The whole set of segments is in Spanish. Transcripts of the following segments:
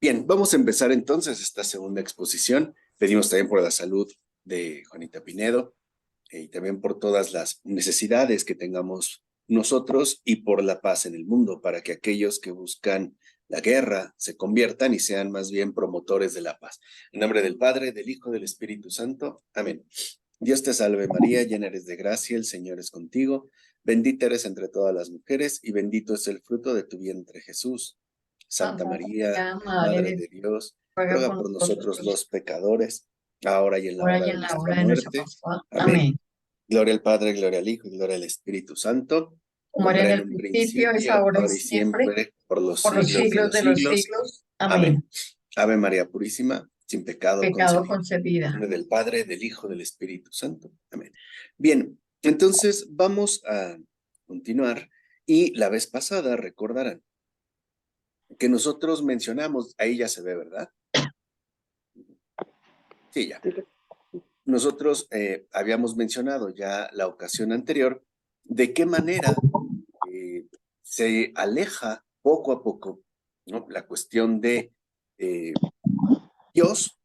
Bien, vamos a empezar entonces esta segunda exposición. Pedimos también por la salud de Juanita Pinedo y también por todas las necesidades que tengamos nosotros y por la paz en el mundo, para que aquellos que buscan la guerra se conviertan y sean más bien promotores de la paz. En nombre del Padre, del Hijo, del Espíritu Santo. Amén. Dios te salve María, llena eres de gracia, el Señor es contigo. Bendita eres entre todas las mujeres y bendito es el fruto de tu vientre Jesús. Santa Santa María, María, Madre Madre de de Dios, Dios, ruega ruega por por nosotros nosotros, los pecadores, ahora y en la ahora hora y de en la nuestra hora de nuestra muerte. Pascua. Amén. Amén. Gloria al Padre, gloria al Hijo y gloria al Espíritu Santo, Como como era en era en el un principio, es principio, ahora y ahora y siempre, siempre, por los por los siglos de siglos los de los siglos. siglos. Amén. Amén. Ave María Purísima, sin pecado Pecado concebida. En concebida. nombre del Padre, del Hijo, del Espíritu Santo. Amén. Bien, entonces vamos a continuar. Y la vez pasada recordarán que nosotros mencionamos, ahí ya se ve, ¿verdad? Sí, ya. Nosotros habíamos mencionado ya la ocasión anterior de qué manera se aleja poco a poco, ¿no?, la cuestión de eh, Dios,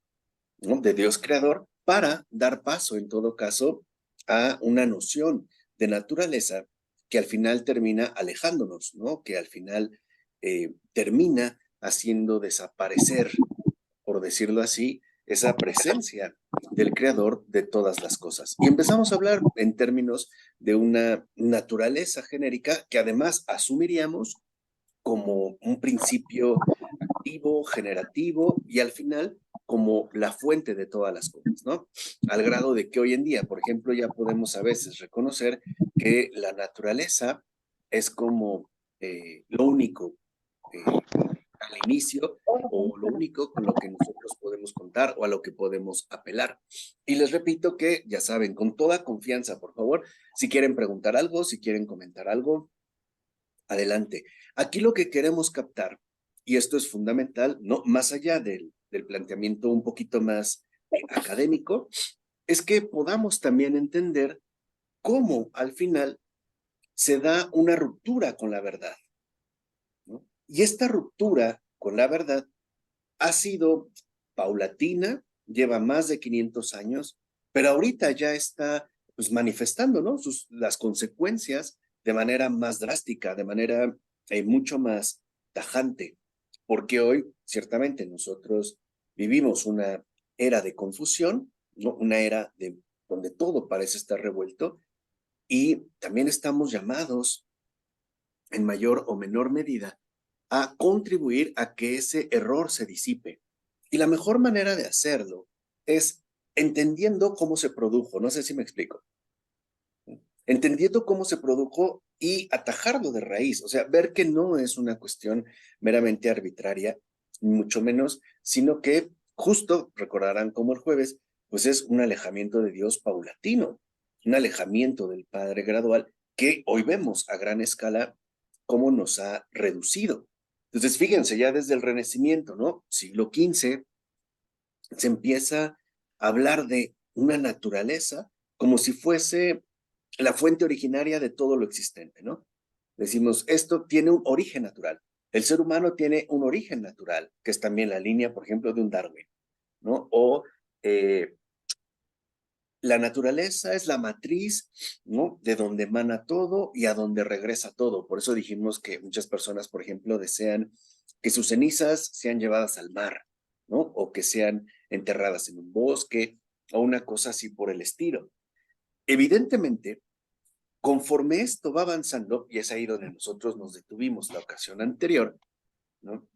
¿no?, de Dios creador, para dar paso, en todo caso, a una noción de naturaleza que al final termina alejándonos, ¿no?, que al final termina haciendo desaparecer, por decirlo así, esa presencia del creador de todas las cosas. Y empezamos a hablar en términos de una naturaleza genérica que además asumiríamos como un principio activo, generativo y al final como la fuente de todas las cosas, ¿no? Al grado de que hoy en día, por ejemplo, ya podemos a veces reconocer que la naturaleza es como lo único al inicio o lo único con lo que nosotros podemos contar o a lo que podemos apelar. Y les repito que, ya saben, con toda confianza, por favor, si quieren preguntar algo, si quieren comentar algo, adelante. Aquí lo que queremos captar, y esto es fundamental, no más allá del planteamiento un poquito más académico, es que podamos también entender cómo al final se da una ruptura con la verdad, ¿no? Y esta ruptura con la verdad ha sido paulatina, lleva más de 500 años, pero ahorita ya está pues manifestando, ¿no?, las consecuencias de manera más drástica, de manera mucho más tajante, porque hoy ciertamente nosotros vivimos una era de confusión, ¿no?, una era donde todo parece estar revuelto y también estamos llamados en mayor o menor medida a contribuir a que ese error se disipe. Y la mejor manera de hacerlo es entendiendo cómo se produjo. No sé si me explico. Entendiendo cómo se produjo y atajarlo de raíz. O sea, ver que no es una cuestión meramente arbitraria, ni mucho menos, sino que justo, recordarán como el jueves, pues es un alejamiento de Dios paulatino, un alejamiento del Padre gradual que hoy vemos a gran escala cómo nos ha reducido. Entonces, fíjense, ya desde el Renacimiento, ¿no? Siglo XV, se empieza a hablar de una naturaleza como si fuese la fuente originaria de todo lo existente, ¿no? Decimos, esto tiene un origen natural. El ser humano tiene un origen natural, que es también la línea, por ejemplo, de un Darwin, ¿no? O la naturaleza es la matriz, ¿no?, de donde emana todo y a donde regresa todo. Por eso dijimos que muchas personas, por ejemplo, desean que sus cenizas sean llevadas al mar, ¿no?, o que sean enterradas en un bosque o una cosa así por el estilo. Evidentemente, conforme esto va avanzando, y es ahí donde nosotros nos detuvimos la ocasión anterior, ¿no?,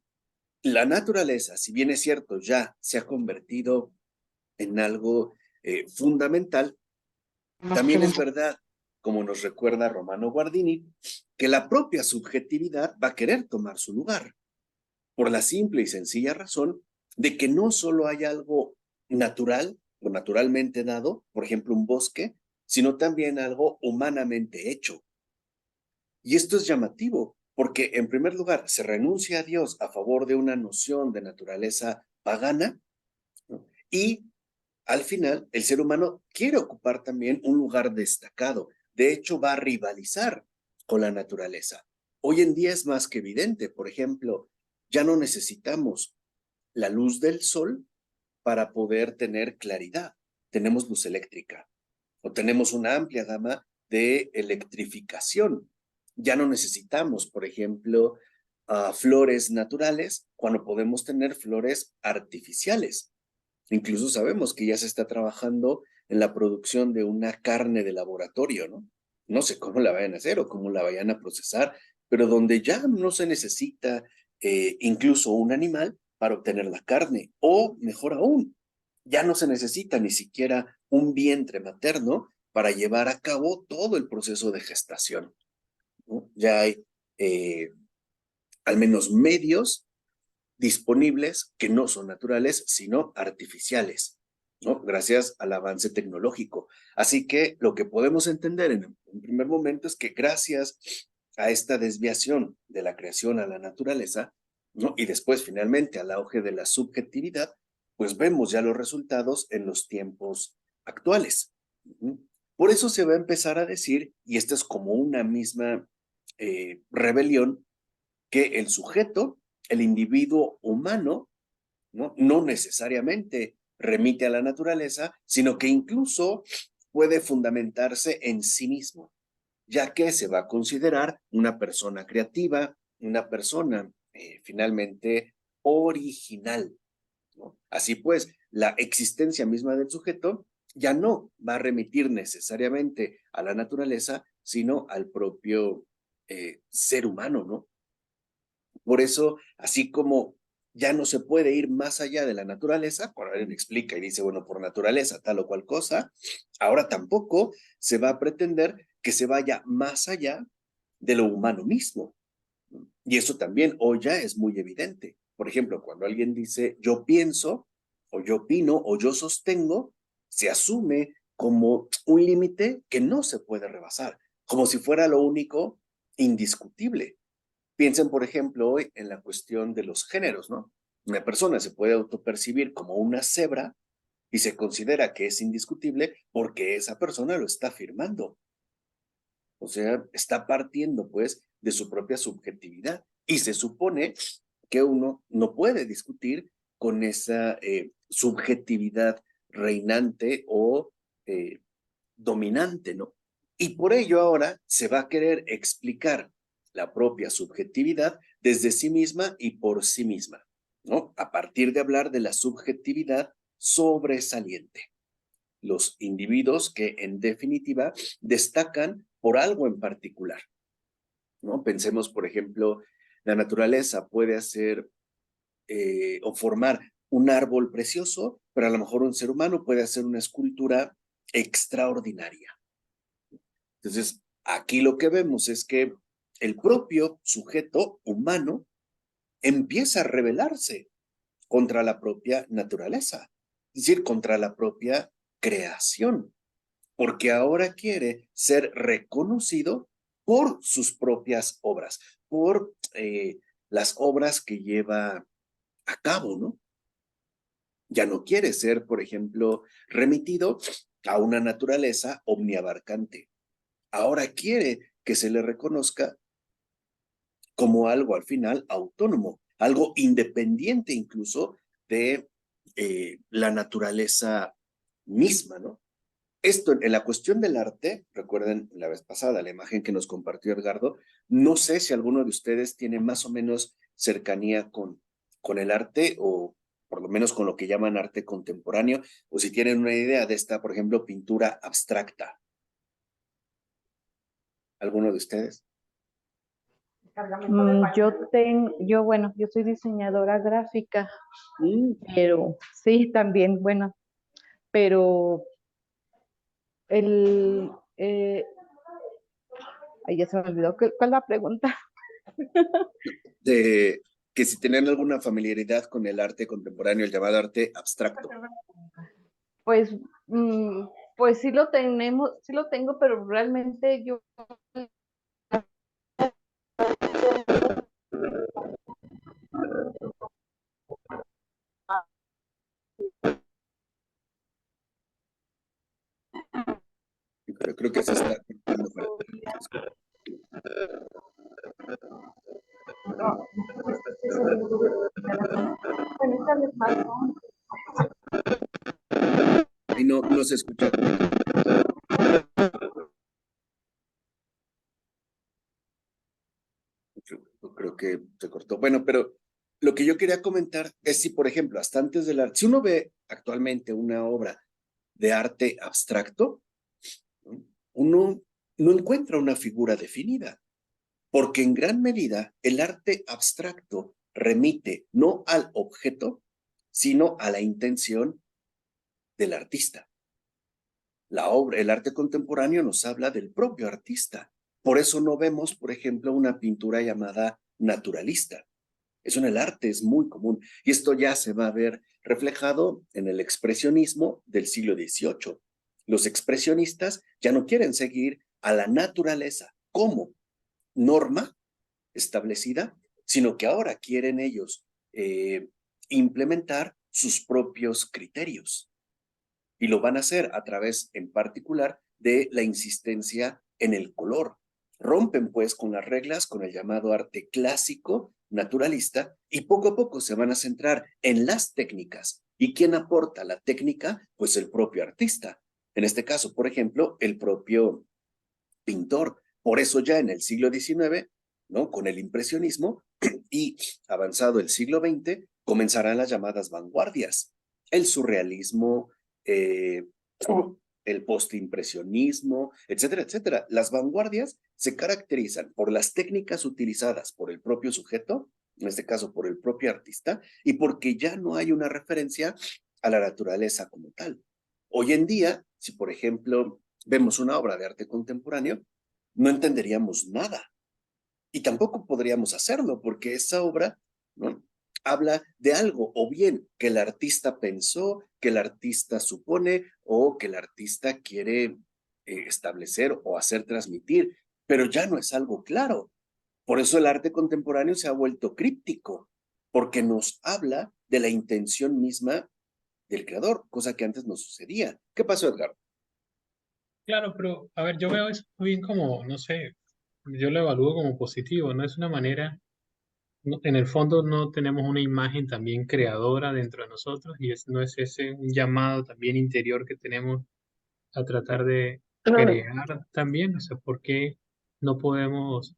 la naturaleza, si bien es cierto, ya se ha convertido en algo fundamental. También es verdad, como nos recuerda Romano Guardini, que la propia subjetividad va a querer tomar su lugar, por la simple y sencilla razón de que no solo hay algo natural o naturalmente dado, por ejemplo, un bosque, sino también algo humanamente hecho. Y esto es llamativo, porque en primer lugar se renuncia a Dios a favor de una noción de naturaleza pagana, ¿no?, y al final, el ser humano quiere ocupar también un lugar destacado. De hecho, va a rivalizar con la naturaleza. Hoy en día es más que evidente. Por ejemplo, ya no necesitamos la luz del sol para poder tener claridad. Tenemos luz eléctrica o tenemos una amplia gama de electrificación. Ya no necesitamos, por ejemplo, flores naturales cuando podemos tener flores artificiales. Incluso sabemos que ya se está trabajando en la producción de una carne de laboratorio, ¿no? No sé cómo la vayan a hacer o cómo la vayan a procesar, pero donde ya no se necesita incluso un animal para obtener la carne, o mejor aún, ya no se necesita ni siquiera un vientre materno para llevar a cabo todo el proceso de gestación, ¿no? Ya hay al menos medios disponibles que no son naturales, sino artificiales, ¿no? Gracias al avance tecnológico. Así que lo que podemos entender en un primer momento es que gracias a esta desviación de la creación a la naturaleza, ¿no? Y después finalmente al auge de la subjetividad, pues vemos ya los resultados en los tiempos actuales. Por eso se va a empezar a decir, y esta es como una misma rebelión, que el sujeto, el individuo humano, no necesariamente remite a la naturaleza, sino que incluso puede fundamentarse en sí mismo, ya que se va a considerar una persona creativa, una persona finalmente original, ¿no? Así pues, la existencia misma del sujeto ya no va a remitir necesariamente a la naturaleza, sino al propio ser humano, ¿no? Por eso, así como ya no se puede ir más allá de la naturaleza, cuando alguien explica y dice, bueno, por naturaleza tal o cual cosa, ahora tampoco se va a pretender que se vaya más allá de lo humano mismo. Y eso también hoy ya es muy evidente. Por ejemplo, cuando alguien dice yo pienso, o yo opino, o yo sostengo, se asume como un límite que no se puede rebasar, como si fuera lo único indiscutible. Piensen, por ejemplo, hoy en la cuestión de los géneros, ¿no? Una persona se puede autopercibir como una cebra y se considera que es indiscutible porque esa persona lo está afirmando. O sea, está partiendo, pues, de su propia subjetividad. Y se supone que uno no puede discutir con esa subjetividad reinante o dominante, ¿no? Y por ello ahora se va a querer explicar la propia subjetividad desde sí misma y por sí misma, ¿no? A partir de hablar de la subjetividad sobresaliente. Los individuos que en definitiva destacan por algo en particular, ¿no? Pensemos, por ejemplo, la naturaleza puede hacer o formar un árbol precioso, pero a lo mejor un ser humano puede hacer una escultura extraordinaria. Entonces, aquí lo que vemos es que el propio sujeto humano empieza a rebelarse contra la propia naturaleza, es decir, contra la propia creación, porque ahora quiere ser reconocido por sus propias obras, por las obras que lleva a cabo, ¿no? Ya no quiere ser, por ejemplo, remitido a una naturaleza omniabarcante. Ahora quiere que se le reconozca como algo al final autónomo, algo independiente incluso de la naturaleza misma, ¿no? Esto en la cuestión del arte, recuerden la vez pasada, la imagen que nos compartió Edgardo, no sé si alguno de ustedes tiene más o menos cercanía con el arte o por lo menos con lo que llaman arte contemporáneo, o si tienen una idea de esta, por ejemplo, pintura abstracta. ¿Alguno de ustedes? Bueno, yo soy diseñadora gráfica, Mm. pero sí, también, bueno, pero el, ay, ya se me olvidó, ¿cuál es la pregunta? De que si tenían alguna familiaridad con el arte contemporáneo, el llamado arte abstracto. Pues, mm, pues sí lo tengo, pero realmente yo Pero creo que se está cortando para no, Y no se escucha. Creo que se cortó. Bueno, pero lo que yo quería comentar es si, por ejemplo, hasta antes del arte, si uno ve actualmente una obra de arte abstracto, ¿no? Uno no encuentra una figura definida, porque en gran medida el arte abstracto remite no al objeto, sino a la intención del artista. La obra, el arte contemporáneo nos habla del propio artista. Por eso no vemos, por ejemplo, una pintura llamada naturalista. Eso en el arte es muy común y esto ya se va a ver reflejado en el expresionismo del siglo XVIII. Los expresionistas ya no quieren seguir a la naturaleza como norma establecida, sino que ahora quieren ellos implementar sus propios criterios y lo van a hacer a través, en particular, de la insistencia en el color. Rompen pues con las reglas, con el llamado arte clásico, naturalista, y poco a poco se van a centrar en las técnicas. ¿Y quién aporta la técnica? Pues el propio artista. En este caso, por ejemplo, el propio pintor. Por eso ya en el siglo XIX, ¿no? Con el impresionismo y avanzado el siglo XX, comenzarán las llamadas vanguardias. El surrealismo, eh, el postimpresionismo, etcétera, etcétera. Las vanguardias se caracterizan por las técnicas utilizadas por el propio sujeto, en este caso por el propio artista, y porque ya no hay una referencia a la naturaleza como tal. Hoy en día, si por ejemplo vemos una obra de arte contemporáneo, no entenderíamos nada y tampoco podríamos hacerlo porque esa obra, ¿no? Habla de algo o bien que el artista pensó, que el artista supone o que el artista quiere establecer o hacer transmitir, pero ya no es algo claro. Por eso el arte contemporáneo se ha vuelto críptico, porque nos habla de la intención misma del creador, cosa que antes no sucedía. ¿Qué pasó, Edgar? Claro, pero a ver, yo veo eso bien como, no sé, yo lo evalúo como positivo, no es una manera, en el fondo no tenemos una imagen también creadora dentro de nosotros y no es ese un llamado también interior que tenemos a tratar de crear también, o sea, ¿por qué no podemos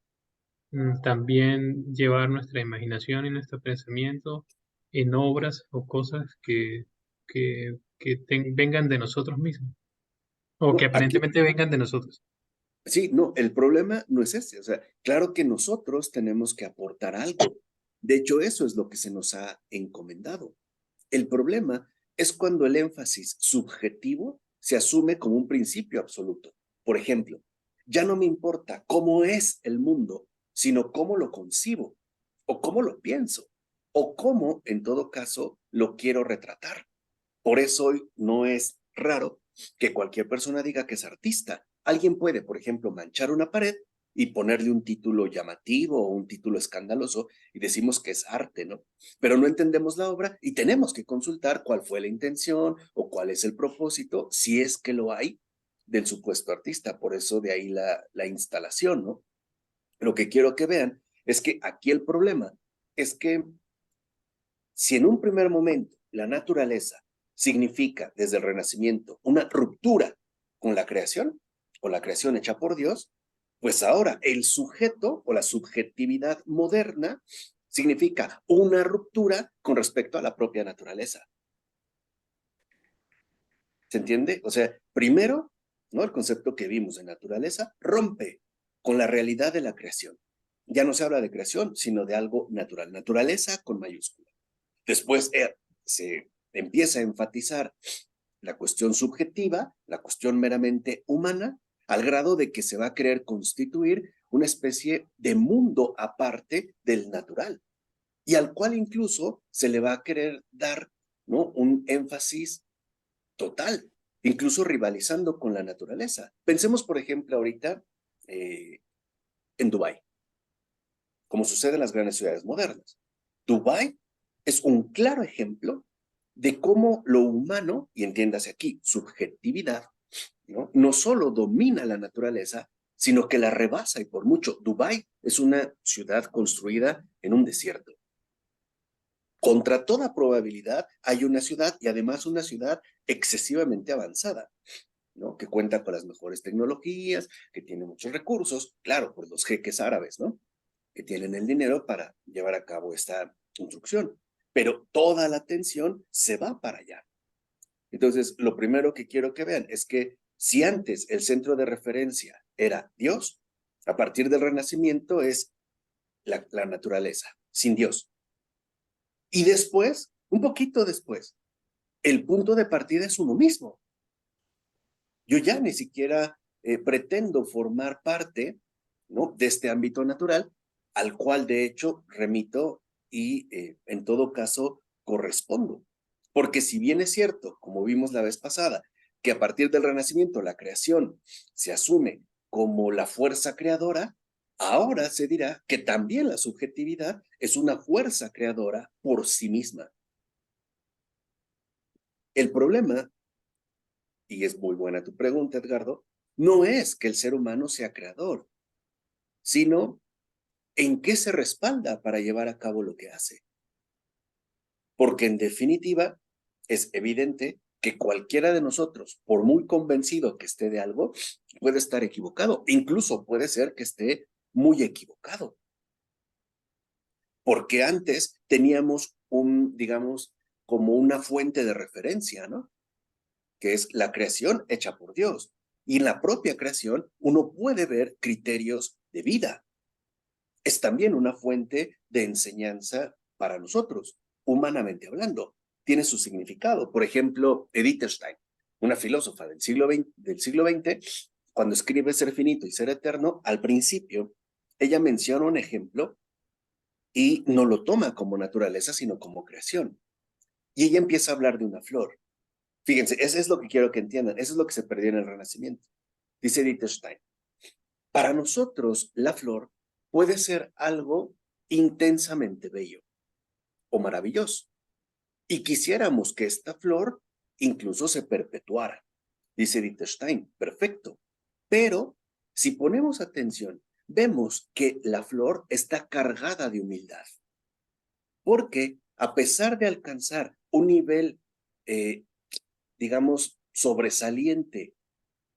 también llevar nuestra imaginación y nuestro pensamiento en obras o cosas que vengan de nosotros mismos o que No, aquí aparentemente vengan de nosotros? sí, no, el problema no es ese. O sea, claro que nosotros tenemos que aportar algo. De hecho, eso es lo que se nos ha encomendado. El problema es cuando el énfasis subjetivo se asume como un principio absoluto. Por ejemplo, ya no me importa cómo es el mundo, sino cómo lo concibo, o cómo lo pienso, o cómo, en todo caso, lo quiero retratar. Por eso hoy no es raro que cualquier persona diga que es artista. Alguien puede, por ejemplo, manchar una pared y ponerle un título llamativo o un título escandaloso y decimos que es arte, ¿no? Pero no entendemos la obra y tenemos que consultar cuál fue la intención o cuál es el propósito, si es que lo hay, del supuesto artista. Por eso de ahí la instalación, ¿no? Lo que quiero que vean es que aquí el problema es que si en un primer momento la naturaleza significa desde el Renacimiento una ruptura con la creación o la creación hecha por Dios, pues ahora el sujeto o la subjetividad moderna significa una ruptura con respecto a la propia naturaleza. ¿Se entiende? O sea, primero, ¿no? El concepto que vimos de naturaleza rompe con la realidad de la creación. Ya no se habla de creación, sino de algo natural. Naturaleza con mayúscula. Después se empieza a enfatizar la cuestión subjetiva, la cuestión meramente humana, al grado de que se va a querer constituir una especie de mundo aparte del natural y al cual incluso se le va a querer dar, ¿no? Un énfasis total, incluso rivalizando con la naturaleza. Pensemos, por ejemplo, ahorita eh, en Dubái, como sucede en las grandes ciudades modernas. Dubái es un claro ejemplo de cómo lo humano, y entiéndase aquí, subjetividad, no solo domina la naturaleza, sino que la rebasa y por mucho. Dubái es una ciudad construida en un desierto. Contra toda probabilidad hay una ciudad y además una ciudad excesivamente avanzada, ¿no? Que cuenta con las mejores tecnologías, que tiene muchos recursos, claro, por los jeques árabes, ¿no? Que tienen el dinero para llevar a cabo esta construcción. Pero toda la atención se va para allá. Entonces, lo primero que quiero que vean es que si antes el centro de referencia era Dios, a partir del Renacimiento es la naturaleza, sin Dios. Y después, un poquito después, el punto de partida es uno mismo. Yo ya ni siquiera pretendo formar parte, ¿no?, de este ámbito natural, al cual de hecho remito y en todo caso correspondo. Porque si bien es cierto, como vimos la vez pasada, que a partir del Renacimiento la creación se asume como la fuerza creadora, ahora se dirá que también la subjetividad es una fuerza creadora por sí misma. El problema, y es muy buena tu pregunta, Edgardo, no es que el ser humano sea creador, sino en qué se respalda para llevar a cabo lo que hace. Porque en definitiva, es evidente que cualquiera de nosotros, por muy convencido que esté de algo, puede estar equivocado. Incluso puede ser que esté muy equivocado. Porque antes teníamos digamos, como una fuente de referencia, ¿no? Que es la creación hecha por Dios. Y en la propia creación uno puede ver criterios de vida. Es también una fuente de enseñanza para nosotros, humanamente hablando. Tiene su significado. Por ejemplo, Edith Stein, una filósofa del siglo XX, cuando escribe Ser finito y ser eterno, al principio, ella menciona un ejemplo y no lo toma como naturaleza, sino como creación. Y ella empieza a hablar de una flor. Fíjense, eso es lo que quiero que entiendan. Eso es lo que se perdió en el Renacimiento. Dice Edith Stein, para nosotros la flor puede ser algo intensamente bello o maravilloso. Y quisiéramos que esta flor incluso se perpetuara. Dice Edith Stein, perfecto. Pero si ponemos atención, vemos que la flor está cargada de humildad. Porque a pesar de alcanzar un nivel, digamos, sobresaliente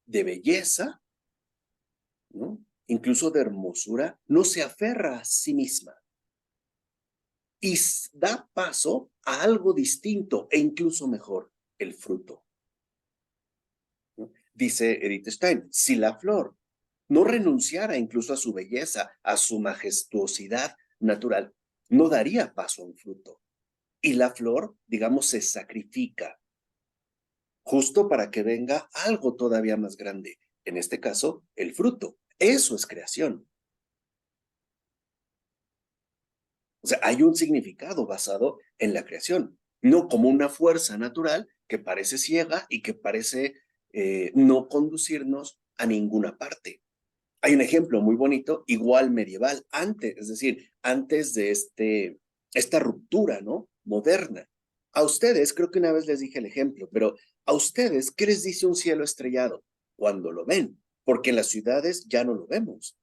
de belleza, ¿no?, incluso de hermosura, no se aferra a sí misma y da paso a algo distinto e incluso mejor, el fruto, ¿no? Dice Edith Stein, si la flor no renunciara incluso a su belleza, a su majestuosidad natural, no daría paso a un fruto. Y la flor, digamos, se sacrifica justo para que venga algo todavía más grande. En este caso, el fruto. Eso es creación. O sea, hay un significado basado en la creación, no como una fuerza natural que parece ciega y que parece no conducirnos a ninguna parte. Hay un ejemplo muy bonito, igual medieval, antes, es decir, antes de esta ruptura, ¿no?, moderna. A ustedes, creo que una vez les dije el ejemplo, pero a ustedes, ¿qué les dice un cielo estrellado? Cuando lo ven, porque en las ciudades ya no lo vemos.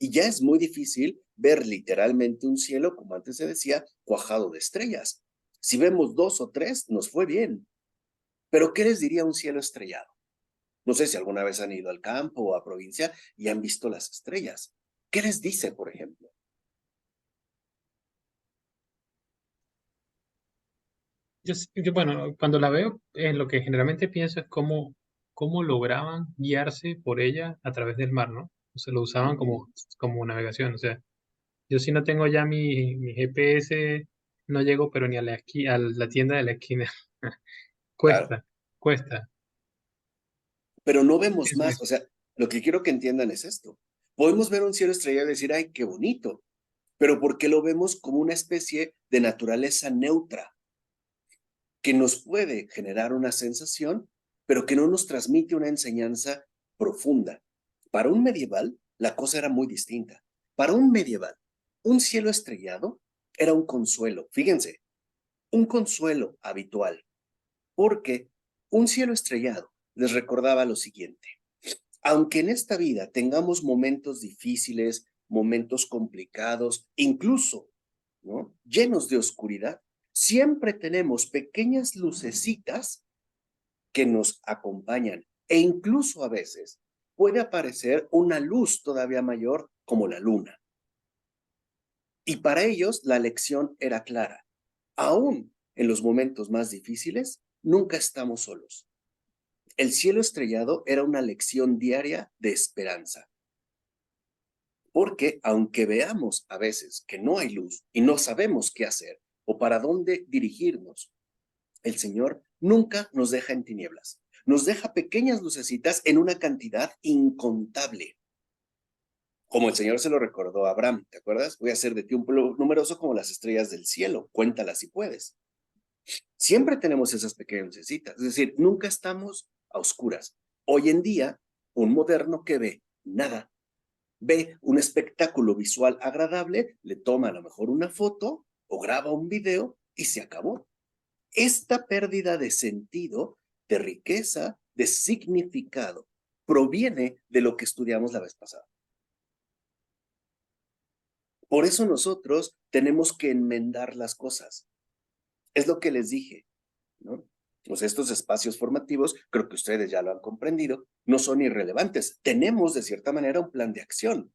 Y ya es muy difícil ver literalmente un cielo, como antes se decía, cuajado de estrellas. Si vemos 2 o 3, nos fue bien. Pero ¿qué les diría un cielo estrellado? No sé si alguna vez han ido al campo o a provincia y han visto las estrellas. ¿Qué les dice, por ejemplo? Bueno, cuando la veo, lo que generalmente pienso es cómo lograban guiarse por ella a través del mar, ¿no? O sea, lo usaban como navegación. O sea, yo si no tengo ya mi GPS, no llego, pero ni a la tienda de la esquina. Claro, Cuesta, cuesta. pero no vemos Pienso más. eso. O sea, lo que quiero que entiendan es esto. Podemos ver un cielo estrellado y decir, ay, qué bonito, pero ¿por qué lo vemos como una especie de naturaleza neutra que nos puede generar una sensación, pero que no nos transmite una enseñanza profunda? Para un medieval, la cosa era muy distinta. Para un medieval, un cielo estrellado era un consuelo. Fíjense, un consuelo habitual, porque un cielo estrellado les recordaba lo siguiente. Aunque en esta vida tengamos momentos difíciles, momentos complicados, incluso, ¿no?, llenos de oscuridad, siempre tenemos pequeñas lucecitas que nos acompañan e incluso a veces puede aparecer una luz todavía mayor como la luna. Y para ellos la lección era clara. Aún en los momentos más difíciles, nunca estamos solos. El cielo estrellado era una lección diaria de esperanza. Porque aunque veamos a veces que no hay luz y no sabemos qué hacer o para dónde dirigirnos, el Señor nunca nos deja en tinieblas. Nos deja pequeñas lucecitas en una cantidad incontable. Como el Señor se lo recordó a Abraham, ¿te acuerdas? Voy a hacer de ti un pueblo numeroso como las estrellas del cielo. Cuéntalas si puedes. Siempre tenemos esas pequeñas lucecitas. Es decir, nunca estamos a oscuras. Hoy en día, un moderno que ve nada, ve un espectáculo visual agradable, le toma a lo mejor una foto o graba un video y se acabó. Esta pérdida de sentido, de riqueza, de significado, proviene de lo que estudiamos la vez pasada. Por eso nosotros tenemos que enmendar las cosas. Es lo que les dije, ¿no? Pues estos espacios formativos, creo que ustedes ya lo han comprendido, no son irrelevantes. Tenemos, de cierta manera, un plan de acción.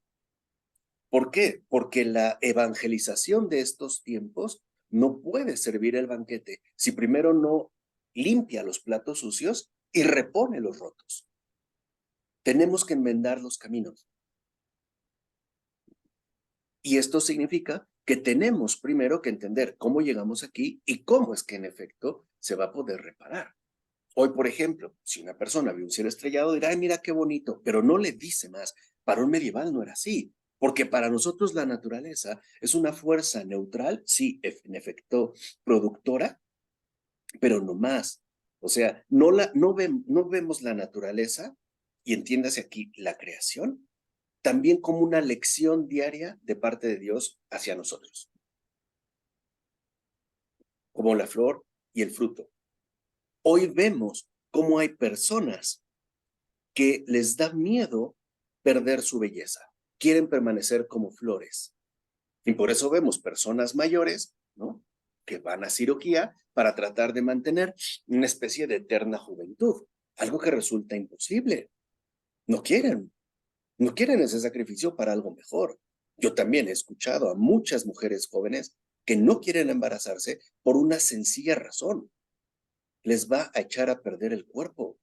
¿Por qué? Porque la evangelización de estos tiempos no puede servir el banquete si primero no limpia los platos sucios y repone los rotos. Tenemos que enmendar los caminos. Y esto significa que tenemos primero que entender cómo llegamos aquí y cómo es que en efecto se va a poder reparar. Hoy, por ejemplo, si una persona ve un cielo estrellado, dirá, ay, mira qué bonito, pero no le dice más. Para un medieval no era así, porque para nosotros la naturaleza es una fuerza neutral, sí, en efecto, productora, pero no más. O sea, no vemos la naturaleza, y entiéndase aquí la creación, también como una lección diaria de parte de Dios hacia nosotros, como la flor y el fruto. Hoy vemos cómo hay personas que les da miedo perder su belleza, quieren permanecer como flores. Y por eso vemos personas mayores, ¿no? Que van a cirugía para tratar de mantener una especie de eterna juventud, algo que resulta imposible. No quieren, no quieren ese sacrificio para algo mejor. Yo también he escuchado a muchas mujeres jóvenes que no quieren embarazarse por una sencilla razón. Les va a echar a perder el cuerpo.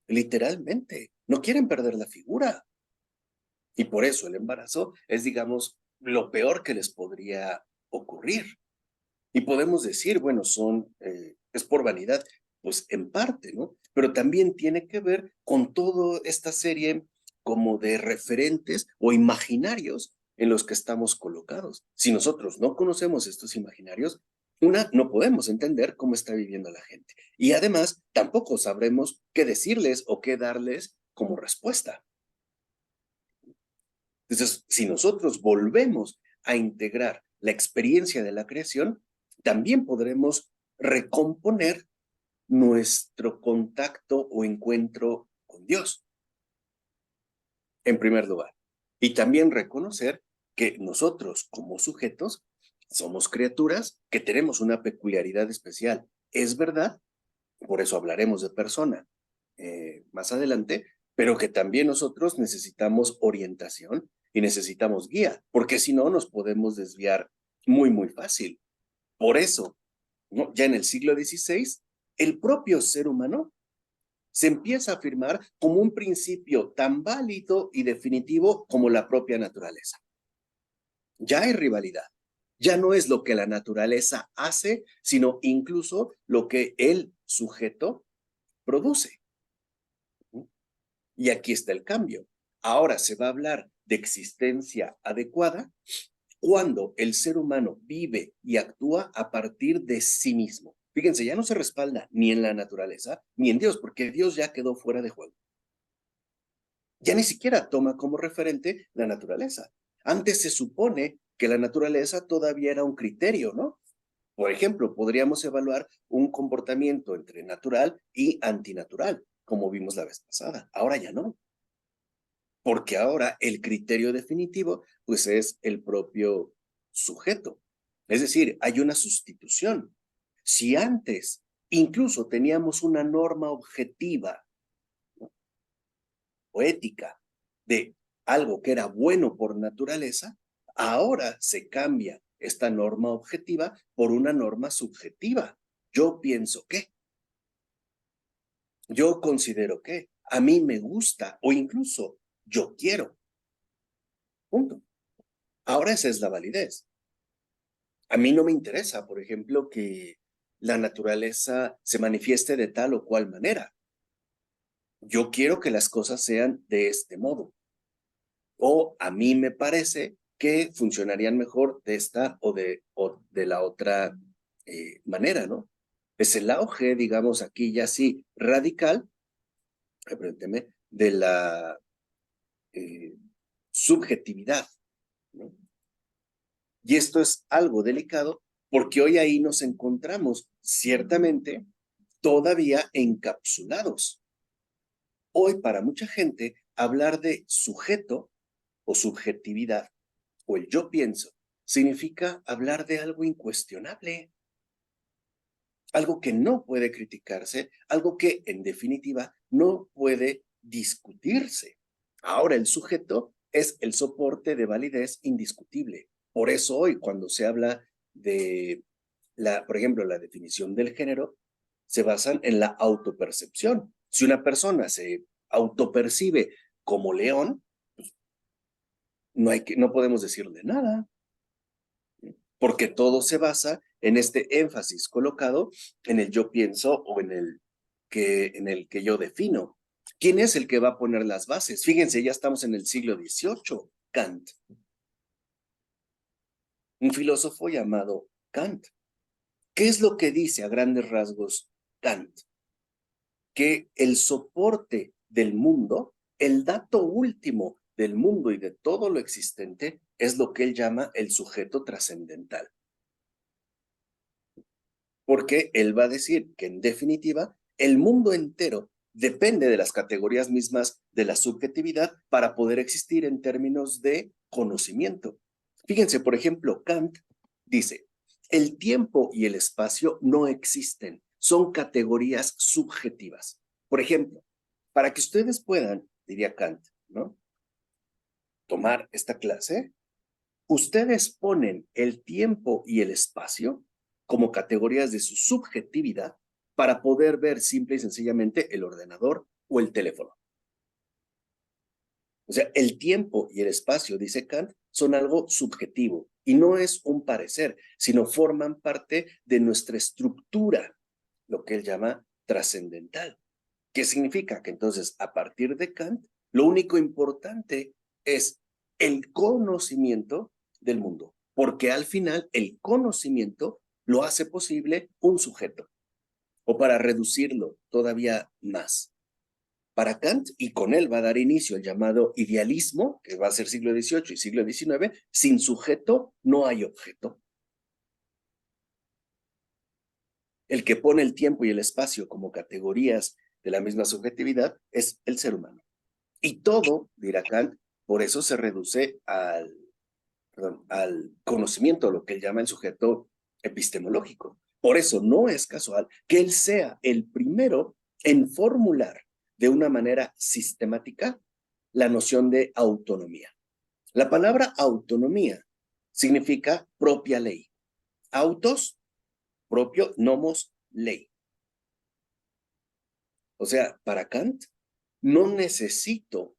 Literalmente, no quieren perder la figura. Y por eso el embarazo es, digamos, lo peor que les podría ocurrir. Y podemos decir, bueno, es por vanidad, pues en parte, ¿no? Pero también tiene que ver con toda esta serie como de referentes o imaginarios en los que estamos colocados. Si nosotros no conocemos estos imaginarios, no podemos entender cómo está viviendo la gente. Y además, tampoco sabremos qué decirles o qué darles como respuesta. Entonces, si nosotros volvemos a integrar la experiencia de la creación, también podremos recomponer nuestro contacto o encuentro con Dios, en primer lugar. Y también reconocer que nosotros, como sujetos, somos criaturas que tenemos una peculiaridad especial. Es verdad, por eso hablaremos de persona más adelante, pero que también nosotros necesitamos orientación y necesitamos guía, porque si no nos podemos desviar muy, muy fácil. Por eso, ¿no? Ya en el siglo XVI, el propio ser humano se empieza a afirmar como un principio tan válido y definitivo como la propia naturaleza. Ya hay rivalidad. Ya no es lo que la naturaleza hace, sino incluso lo que el sujeto produce. Y aquí está el cambio. Ahora se va a hablar de existencia adecuada cuando el ser humano vive y actúa a partir de sí mismo. Fíjense, ya no se respalda ni en la naturaleza ni en Dios, porque Dios ya quedó fuera de juego. Ya ni siquiera toma como referente la naturaleza. Antes se supone que la naturaleza todavía era un criterio, ¿no? Por ejemplo, podríamos evaluar un comportamiento entre natural y antinatural, como vimos la vez pasada. Ahora ya no, porque ahora el criterio definitivo, pues es el propio sujeto. Es decir, hay una sustitución. Si antes incluso teníamos una norma objetiva, ¿no?, o ética de algo que era bueno por naturaleza, ahora se cambia esta norma objetiva por una norma subjetiva. Yo pienso que, yo considero que, a mí me gusta o incluso yo quiero. Punto. Ahora esa es la validez. A mí no me interesa, por ejemplo, que la naturaleza se manifieste de tal o cual manera. Yo quiero que las cosas sean de este modo. O a mí me parece que funcionarían mejor de esta o de la otra manera, ¿no? Es el auge, digamos, aquí ya sí, radical, permíteme, de la eh, subjetividad, ¿no? Y esto es algo delicado porque hoy ahí nos encontramos ciertamente todavía encapsulados. Hoy para mucha gente hablar de sujeto o subjetividad o el yo pienso significa hablar de algo incuestionable, algo que no puede criticarse, algo que en definitiva no puede discutirse. Ahora el sujeto es el soporte de validez indiscutible. Por eso hoy cuando se habla de por ejemplo, la definición del género, se basan en la autopercepción. Si una persona se autopercibe como león, pues no podemos decirle nada, porque todo se basa en este énfasis colocado en el yo pienso o en el que yo defino. ¿Quién es el que va a poner las bases? Fíjense, ya estamos en el siglo XVIII, Kant, un filósofo llamado Kant. ¿Qué es lo que dice a grandes rasgos Kant? Que el soporte del mundo, el dato último del mundo y de todo lo existente, es lo que él llama el sujeto trascendental. Porque él va a decir que en definitiva el mundo entero depende de las categorías mismas de la subjetividad para poder existir en términos de conocimiento. Fíjense, por ejemplo, Kant dice, el tiempo y el espacio no existen, son categorías subjetivas. Por ejemplo, para que ustedes puedan, diría Kant, ¿no?, tomar esta clase, ustedes ponen el tiempo y el espacio como categorías de su subjetividad para poder ver simple y sencillamente el ordenador o el teléfono. O sea, el tiempo y el espacio, dice Kant, son algo subjetivo y no es un parecer, sino forman parte de nuestra estructura, lo que él llama trascendental. ¿Qué significa? Que entonces, a partir de Kant, lo único importante es el conocimiento del mundo, porque al final el conocimiento lo hace posible un sujeto. O para reducirlo todavía más, para Kant, y con él va a dar inicio el llamado idealismo, que va a ser siglo XVIII y siglo XIX, sin sujeto no hay objeto. El que pone el tiempo y el espacio como categorías de la misma subjetividad es el ser humano. Y todo, dirá Kant, por eso se reduce al conocimiento, lo que él llama el sujeto epistemológico. Por eso no es casual que él sea el primero en formular de una manera sistemática la noción de autonomía. La palabra autonomía significa propia ley. Autos, propio, nomos, ley. O sea, para Kant, no necesito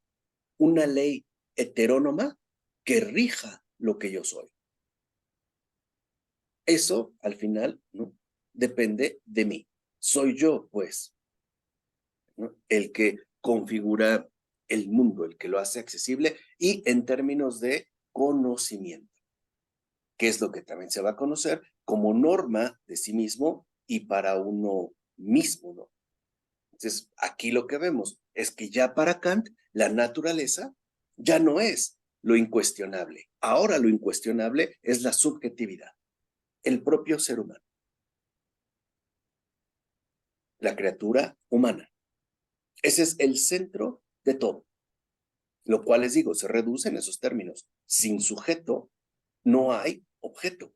una ley heterónoma que rija lo que yo soy. Eso, al final, ¿no?, depende de mí. Soy yo, pues, ¿no?, el que configura el mundo, el que lo hace accesible y en términos de conocimiento, que es lo que también se va a conocer como norma de sí mismo y para uno mismo, ¿no? Entonces, aquí lo que vemos es que ya para Kant, la naturaleza ya no es lo incuestionable. Ahora lo incuestionable es la subjetividad, el propio ser humano, la criatura humana. Ese es el centro de todo, lo cual les digo, se reduce en esos términos. Sin sujeto no hay objeto.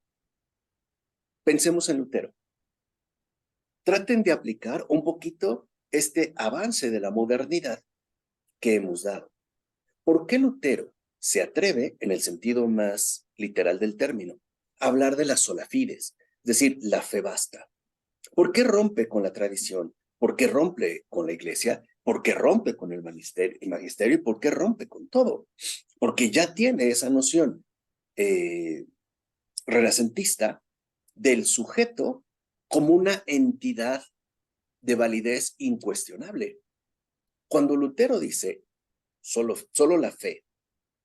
Pensemos en Lutero. Traten de aplicar un poquito este avance de la modernidad que hemos dado. ¿Por qué Lutero se atreve, en el sentido más literal del término, a hablar de la sola fides, es decir, la fe basta? ¿Por qué rompe con la tradición? ¿Por qué rompe con la iglesia? ¿Por qué rompe con el magisterio? ¿Y por qué rompe con todo? Porque ya tiene esa noción renacentista del sujeto como una entidad de validez incuestionable. Cuando Lutero dice solo la fe,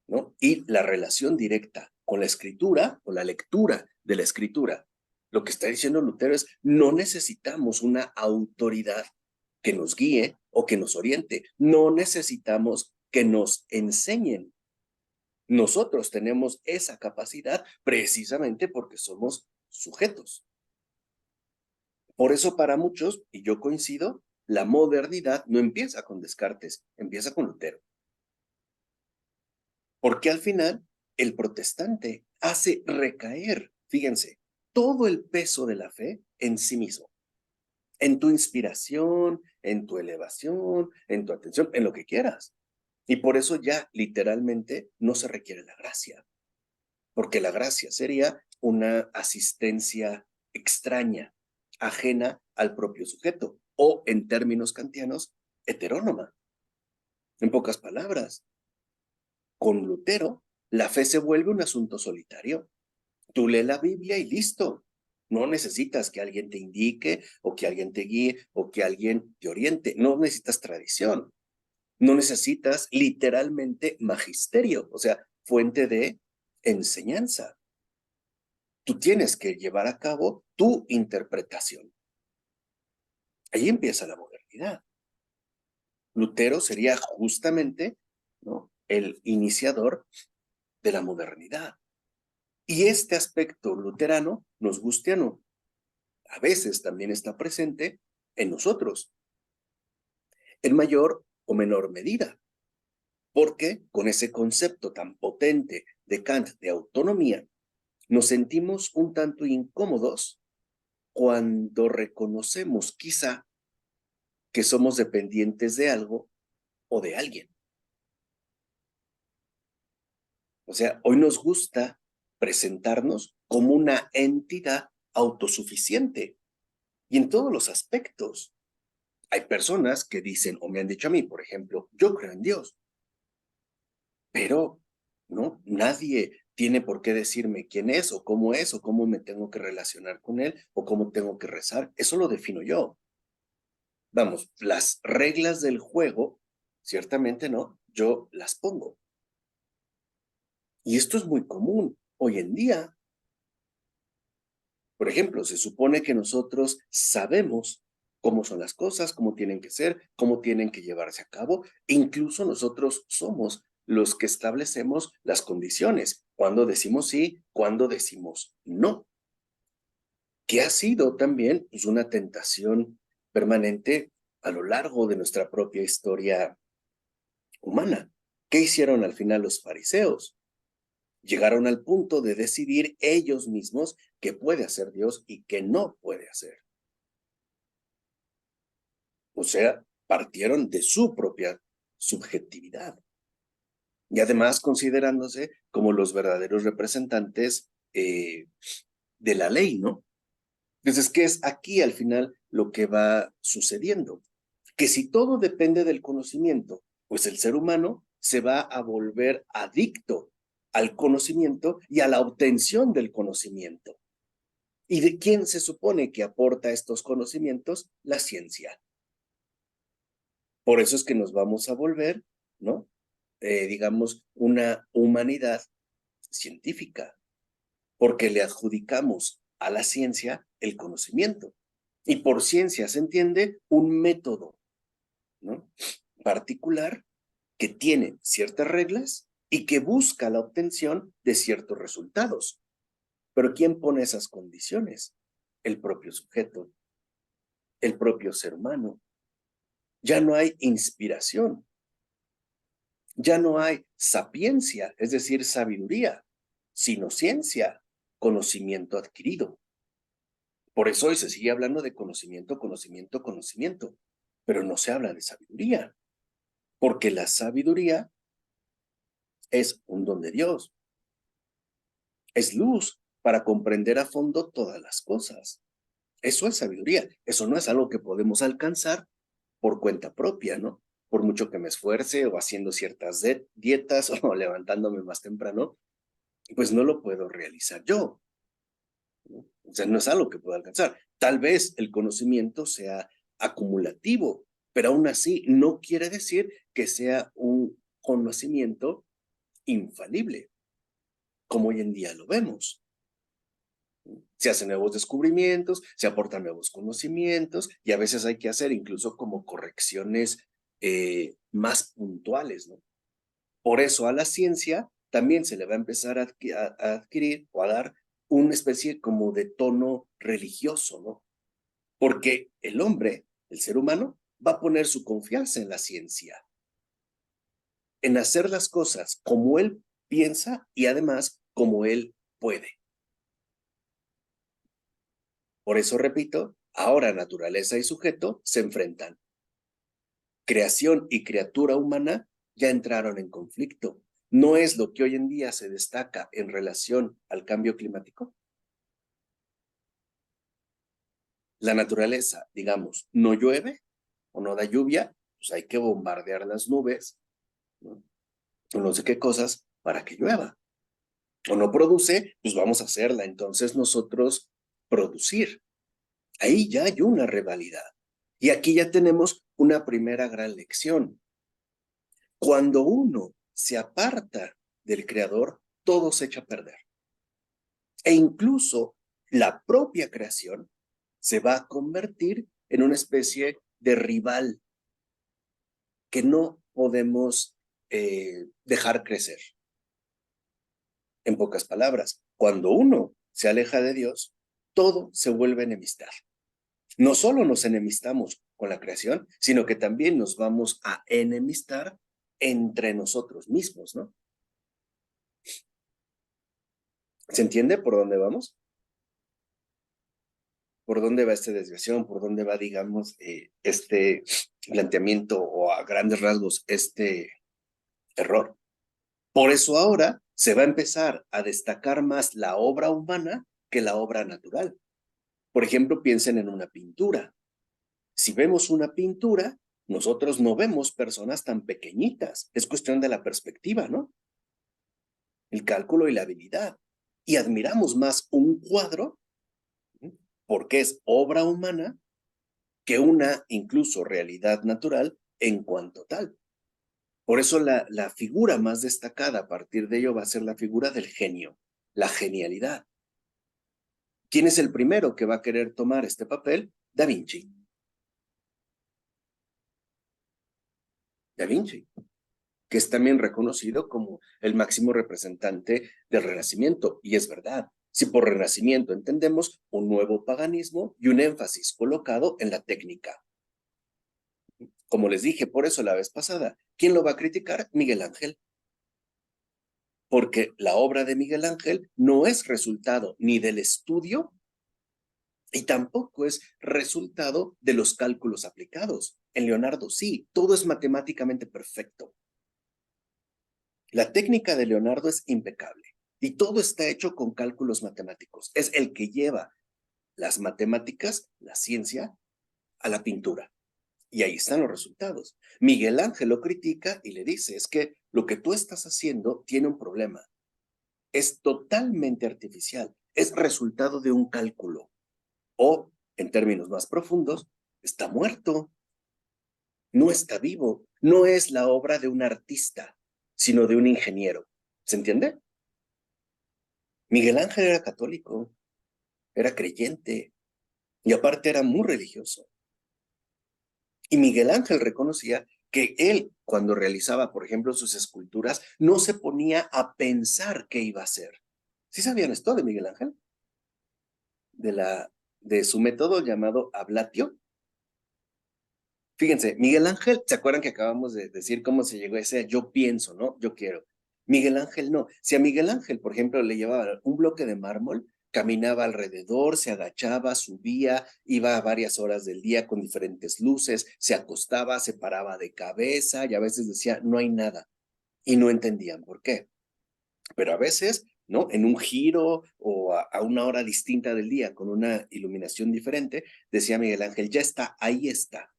¿no? Y la relación directa con la escritura o la lectura de la escritura, lo que está diciendo Lutero es: no necesitamos una autoridad que nos guíe o que nos oriente, no necesitamos que nos enseñen. Nosotros tenemos esa capacidad precisamente porque somos sujetos. Por eso para muchos, y yo coincido, la modernidad no empieza con Descartes, empieza con Lutero. Porque al final el protestante hace recaer, fíjense, todo el peso de la fe en sí mismo, en tu inspiración, en tu elevación, en tu atención, en lo que quieras. Y por eso ya literalmente no se requiere la gracia, porque la gracia sería una asistencia extraña, ajena al propio sujeto, o en términos kantianos, heterónoma. En pocas palabras, con Lutero, la fe se vuelve un asunto solitario. Tú lees la Biblia y listo. No necesitas que alguien te indique o que alguien te guíe o que alguien te oriente. No necesitas tradición. No necesitas literalmente magisterio, o sea, fuente de enseñanza. Tú tienes que llevar a cabo tu interpretación. Ahí empieza la modernidad. Lutero sería justamente, ¿no?, el iniciador de la modernidad. Y este aspecto luterano, nos guste o no, a veces también está presente en nosotros, en mayor o menor medida, porque con ese concepto tan potente de Kant de autonomía, nos sentimos un tanto incómodos cuando reconocemos quizá que somos dependientes de algo o de alguien. O sea, hoy nos gusta presentarnos como una entidad autosuficiente y en todos los aspectos. Hay personas que dicen, o me han dicho a mí, por ejemplo, yo creo en Dios, pero no, nadie tiene por qué decirme quién es o cómo me tengo que relacionar con él o cómo tengo que rezar. Eso lo defino yo. Vamos, las reglas del juego, ciertamente no, yo las pongo. Y esto es muy común hoy en día. Por ejemplo, se supone que nosotros sabemos cómo son las cosas, cómo tienen que ser, cómo tienen que llevarse a cabo. E incluso nosotros somos los que establecemos las condiciones, cuando decimos sí, cuando decimos no, que ha sido también pues, una tentación permanente a lo largo de nuestra propia historia humana. ¿Qué hicieron al final los fariseos? Llegaron al punto de decidir ellos mismos qué puede hacer Dios y qué no puede hacer. O sea, partieron de su propia subjetividad y además considerándose como los verdaderos representantes de la ley, ¿no? Entonces, ¿qué es aquí al final lo que va sucediendo? Que si todo depende del conocimiento, pues el ser humano se va a volver adicto al conocimiento y a la obtención del conocimiento. ¿Y de quién se supone que aporta estos conocimientos? La ciencia. Por eso es que nos vamos a volver, ¿no? Digamos, una humanidad científica, porque le adjudicamos a la ciencia el conocimiento. Y por ciencia se entiende un método, ¿no?, particular que tiene ciertas reglas y que busca la obtención de ciertos resultados. Pero ¿quién pone esas condiciones? El propio sujeto, el propio ser humano. Ya no hay inspiración, ya no hay sapiencia, es decir, sabiduría, sino ciencia, conocimiento adquirido. Por eso hoy se sigue hablando de conocimiento, conocimiento, conocimiento, pero no se habla de sabiduría, porque la sabiduría es un don de Dios, es luz para comprender a fondo todas las cosas. Eso es sabiduría, eso no es algo que podemos alcanzar por cuenta propia, ¿no? Por mucho que me esfuerce o haciendo ciertas dietas o levantándome más temprano, pues no lo puedo realizar yo, ¿no? O sea, no es algo que pueda alcanzar. Tal vez el conocimiento sea acumulativo, pero aún así no quiere decir que sea un conocimiento infalible, como hoy en día lo vemos. Se hacen nuevos descubrimientos, se aportan nuevos conocimientos y a veces hay que hacer incluso como correcciones más puntuales, ¿no? Por eso a la ciencia también se le va a empezar a adquirir o a dar una especie como de tono religioso, ¿no? Porque el hombre, el ser humano, va a poner su confianza en la ciencia, en hacer las cosas como él piensa y además como él puede. Por eso, repito, ahora naturaleza y sujeto se enfrentan. Creación y criatura humana ya entraron en conflicto. ¿No es lo que hoy en día se destaca en relación al cambio climático? La naturaleza, digamos, no llueve o no da lluvia, pues hay que bombardear las nubes, ¿no? O no sé qué cosas para que llueva. O no produce, pues vamos a hacerla entonces nosotros producir. Ahí ya hay una rivalidad. Y aquí ya tenemos una primera gran lección. Cuando uno se aparta del creador, todo se echa a perder. E incluso la propia creación se va a convertir en una especie de rival que no podemos dejar crecer. En pocas palabras, cuando uno se aleja de Dios, todo se vuelve enemistad. No solo nos enemistamos con la creación, sino que también nos vamos a enemistar entre nosotros mismos, ¿no? ¿Se entiende por dónde vamos? ¿Por dónde va esta desviación? ¿Por dónde va, digamos, este planteamiento o a grandes rasgos este error? Por eso ahora se va a empezar a destacar más la obra humana que la obra natural. Por ejemplo, piensen en una pintura. Si vemos una pintura, nosotros no vemos personas tan pequeñitas. Es cuestión de la perspectiva, ¿no? El cálculo y la habilidad. Y admiramos más un cuadro, ¿sí?, porque es obra humana que una incluso realidad natural en cuanto tal. Por eso la figura más destacada a partir de ello va a ser la figura del genio, la genialidad. ¿Quién es el primero que va a querer tomar este papel? Da Vinci. Da Vinci, que es también reconocido como el máximo representante del Renacimiento. Y es verdad, si por Renacimiento entendemos un nuevo paganismo y un énfasis colocado en la técnica. Como les dije por eso la vez pasada, ¿quién lo va a criticar? Miguel Ángel. Porque la obra de Miguel Ángel no es resultado ni del estudio y tampoco es resultado de los cálculos aplicados. En Leonardo sí, todo es matemáticamente perfecto. La técnica de Leonardo es impecable y todo está hecho con cálculos matemáticos. Es el que lleva las matemáticas, la ciencia, a la pintura. Y ahí están los resultados. Miguel Ángel lo critica y le dice, es que lo que tú estás haciendo tiene un problema. Es totalmente artificial. Es resultado de un cálculo. O, en términos más profundos, está muerto. No está vivo. No es la obra de un artista, sino de un ingeniero. ¿Se entiende? Miguel Ángel era católico, era creyente y aparte era muy religioso. Y Miguel Ángel reconocía que él, cuando realizaba, por ejemplo, sus esculturas, no se ponía a pensar qué iba a hacer. ¿Sí sabían esto de Miguel Ángel? De su método llamado ablatio. Fíjense, Miguel Ángel, ¿se acuerdan que acabamos de decir cómo se llegó a ese yo pienso, ¿no? Yo quiero. Miguel Ángel no. Si a Miguel Ángel, por ejemplo, le llevaba un bloque de mármol, caminaba alrededor, se agachaba, subía, iba a varias horas del día con diferentes luces, se acostaba, se paraba de cabeza y a veces decía, no hay nada. Y no entendían por qué. Pero a veces, ¿no? En un giro o a una hora distinta del día, con una iluminación diferente, decía Miguel Ángel, ya está, ahí está.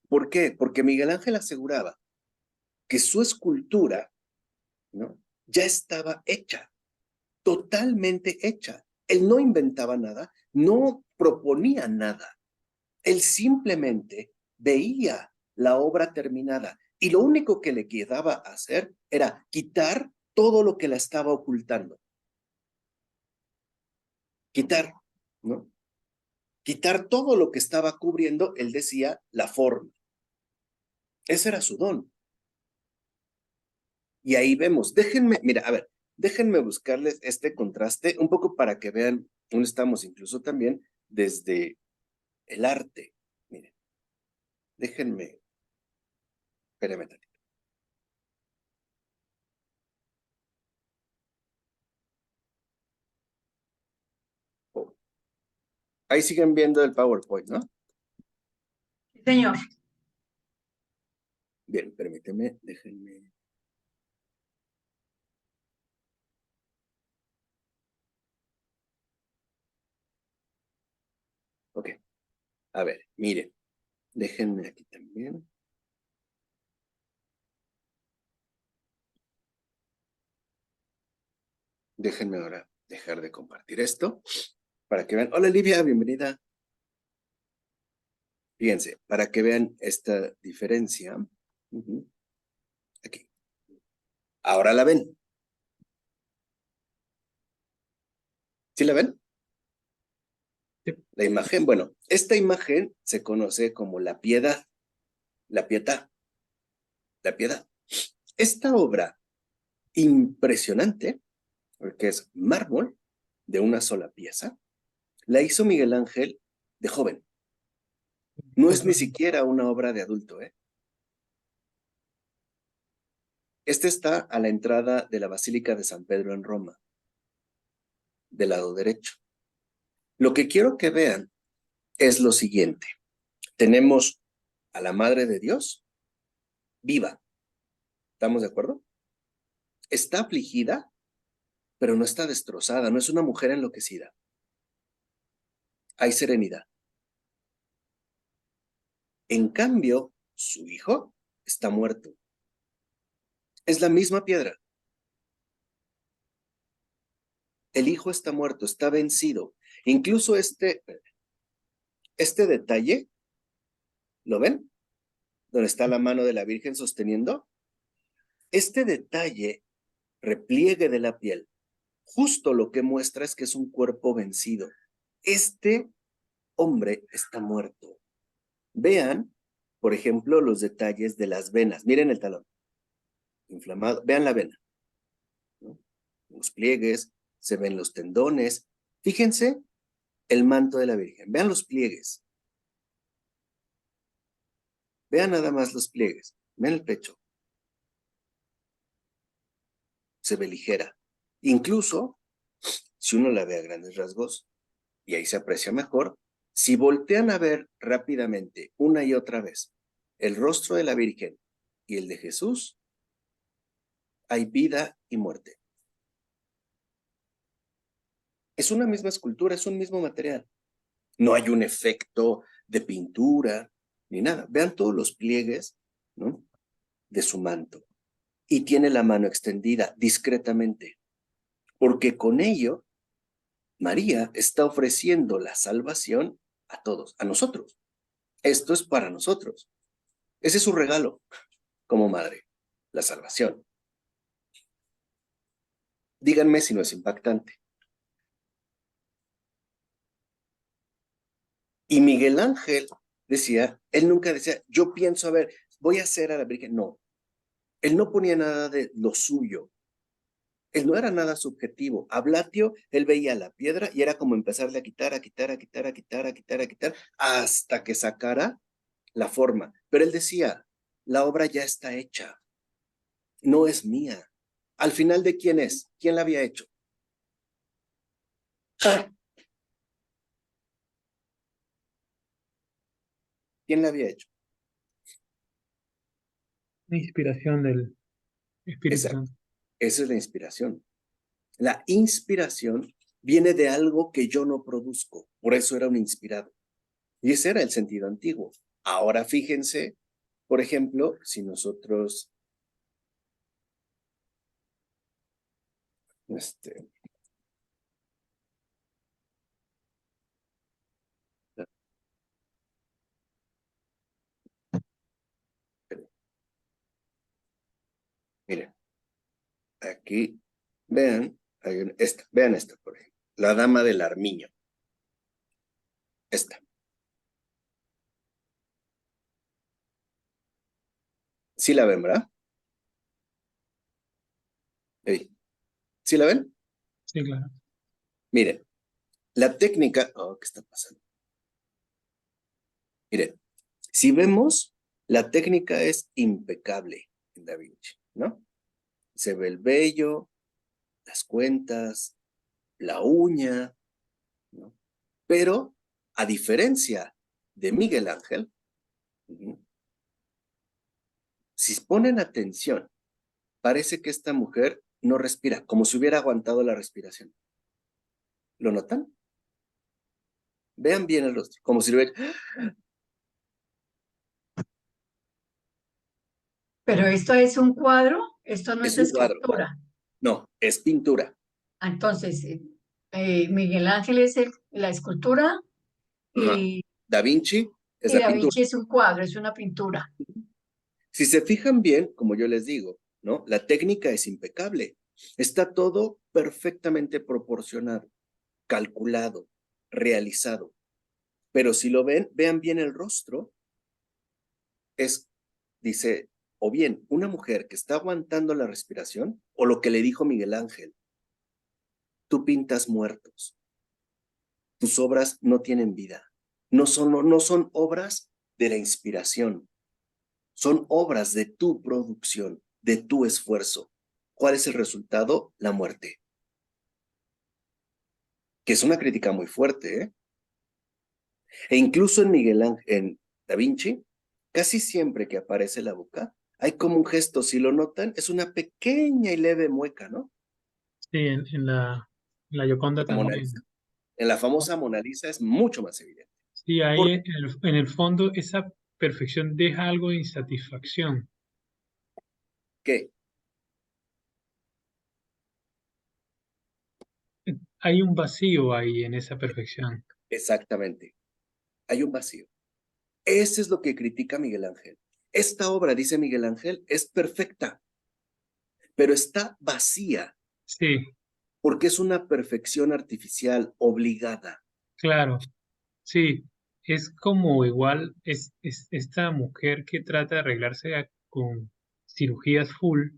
¿Por qué? Porque Miguel Ángel aseguraba que su escultura, ¿no? Ya estaba hecha, totalmente hecha. Él no inventaba nada, no proponía nada. Él simplemente veía la obra terminada y lo único que le quedaba hacer era quitar todo lo que la estaba ocultando. Quitar, ¿no? Quitar todo lo que estaba cubriendo, él decía, la forma. Ese era su don. Y ahí vemos, déjenme, mira, a ver, déjenme buscarles este contraste un poco para que vean dónde estamos incluso también desde el arte. Miren, déjenme, espérame tantito. Oh. Ahí siguen viendo el PowerPoint, ¿no? Sí, señor. Bien, permíteme, déjenme. Ok, a ver, miren, déjenme aquí también. Déjenme ahora dejar de compartir esto para que vean. Hola, Livia, bienvenida. Fíjense, para que vean esta diferencia. Aquí. Ahora la ven. ¿Sí la ven? Sí. La imagen, bueno, esta imagen se conoce como la piedad. La pietà. La piedad. Esta obra impresionante, porque es mármol de una sola pieza, la hizo Miguel Ángel de joven. No es ni siquiera una obra de adulto, ¿eh? Este está a la entrada de la Basílica de San Pedro en Roma, del lado derecho. Lo que quiero que vean es lo siguiente. Tenemos a la Madre de Dios viva. ¿Estamos de acuerdo? Está afligida, pero no está destrozada, no es una mujer enloquecida. Hay serenidad. En cambio, su hijo está muerto. Es la misma piedra. El hijo está muerto, está vencido. Incluso este detalle, ¿lo ven? Donde está la mano de la Virgen sosteniendo. Este detalle, repliegue de la piel, justo lo que muestra es que es un cuerpo vencido. Este hombre está muerto. Vean, por ejemplo, los detalles de las venas. Miren el talón. Inflamado. Vean la vena, ¿no? Los pliegues, se ven los tendones. Fíjense el manto de la Virgen. Vean los pliegues. Vean nada más los pliegues. Vean el pecho. Se ve ligera. Incluso, si uno la ve a grandes rasgos, y ahí se aprecia mejor, si voltean a ver rápidamente, una y otra vez, el rostro de la Virgen y el de Jesús, hay vida y muerte. Es una misma escultura, es un mismo material. No hay un efecto de pintura ni nada. Vean todos los pliegues, ¿no?, de su manto. Y tiene la mano extendida discretamente, porque con ello María está ofreciendo la salvación a todos, a nosotros. Esto es para nosotros. Ese es su regalo como madre, la salvación. Díganme si no es impactante. Y Miguel Ángel decía, él nunca decía, yo pienso, a ver, voy a hacer a la Virgen. No, él no ponía nada de lo suyo. Él no era nada subjetivo. A Blatio, él veía la piedra y era como empezarle a quitar, a quitar, a quitar, a quitar, a quitar, a quitar, hasta que sacara la forma. Pero él decía, la obra ya está hecha, no es mía. Al final, ¿de quién es? ¿Quién la había hecho? ¿Quién la había hecho? La inspiración del Espíritu Exacto. Santo. Esa es la inspiración. La inspiración viene de algo que yo no produzco. Por eso era un inspirado. Y ese era el sentido antiguo. Ahora fíjense, por ejemplo, si nosotros este, miren, aquí, vean, vean esta, por ejemplo, la dama del armiño. Esta. ¿Sí la ven, verdad? ¿Sí la ven? Sí, claro. Miren, la técnica, oh, ¿qué está pasando? Miren, si vemos, la técnica es impecable en Da Vinci, ¿no? Se ve el vello, las cuentas, la uña, ¿no? Pero, a diferencia de Miguel Ángel, si ponen atención, parece que esta mujer no respira, como si hubiera aguantado la respiración. ¿Lo notan? Vean bien el rostro, como si lo hubiera... Pero esto es un cuadro, esto no es Es un cuadro. escultura. No, es pintura. Entonces, Miguel Ángel es la escultura Ajá. y, Da Vinci es y la Da pintura. Vinci es un cuadro, es una pintura. Si se fijan bien, como yo les digo, ¿no? La técnica es impecable. Está todo perfectamente proporcionado, calculado, realizado. Pero si lo ven, vean bien el rostro, dice, o bien una mujer que está aguantando la respiración, o lo que le dijo Miguel Ángel, tú pintas muertos, tus obras no tienen vida, no son obras de la inspiración, son obras de tu producción, de tu esfuerzo. ¿Cuál es el resultado? La muerte. Que es una crítica muy fuerte, ¿eh? E incluso en Miguel Ángel, en Da Vinci, casi siempre que aparece la boca, hay como un gesto, si lo notan, es una pequeña y leve mueca, ¿no? Sí, en la Gioconda La Mona también. Lisa. En la famosa Mona Lisa es mucho más evidente. Sí, ahí ¿Por en el fondo esa perfección deja algo de insatisfacción. qué? Hay un vacío ahí en esa perfección. Exactamente. Hay un vacío. Eso es lo que critica Miguel Ángel. Esta obra, dice Miguel Ángel, es perfecta, pero está vacía Sí, porque es una perfección artificial obligada. claro. Sí, es como igual, es esta mujer que trata de arreglarse con cirugías full,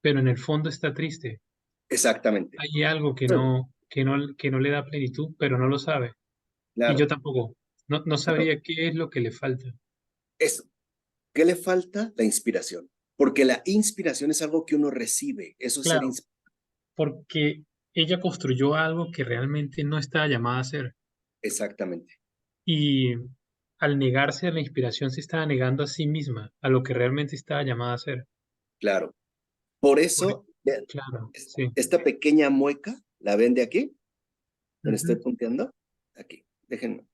pero en el fondo está triste. Exactamente. Hay algo que no le da plenitud, pero no lo sabe. Y yo Claro. tampoco. No Claro. sabría qué es lo que le falta. Eso. ¿Qué le falta? La inspiración. Porque la inspiración es algo que uno recibe. Eso es ser Claro, porque ella construyó algo que realmente no estaba llamada a hacer. exactamente. Y al negarse a la inspiración se estaba negando a sí misma, a lo que realmente estaba llamada a hacer. Claro. Por Por- eso, vean, claro, sí. esta pequeña mueca, ¿la ven de aquí? Donde estoy Ujú. punteando. Aquí. Déjenme.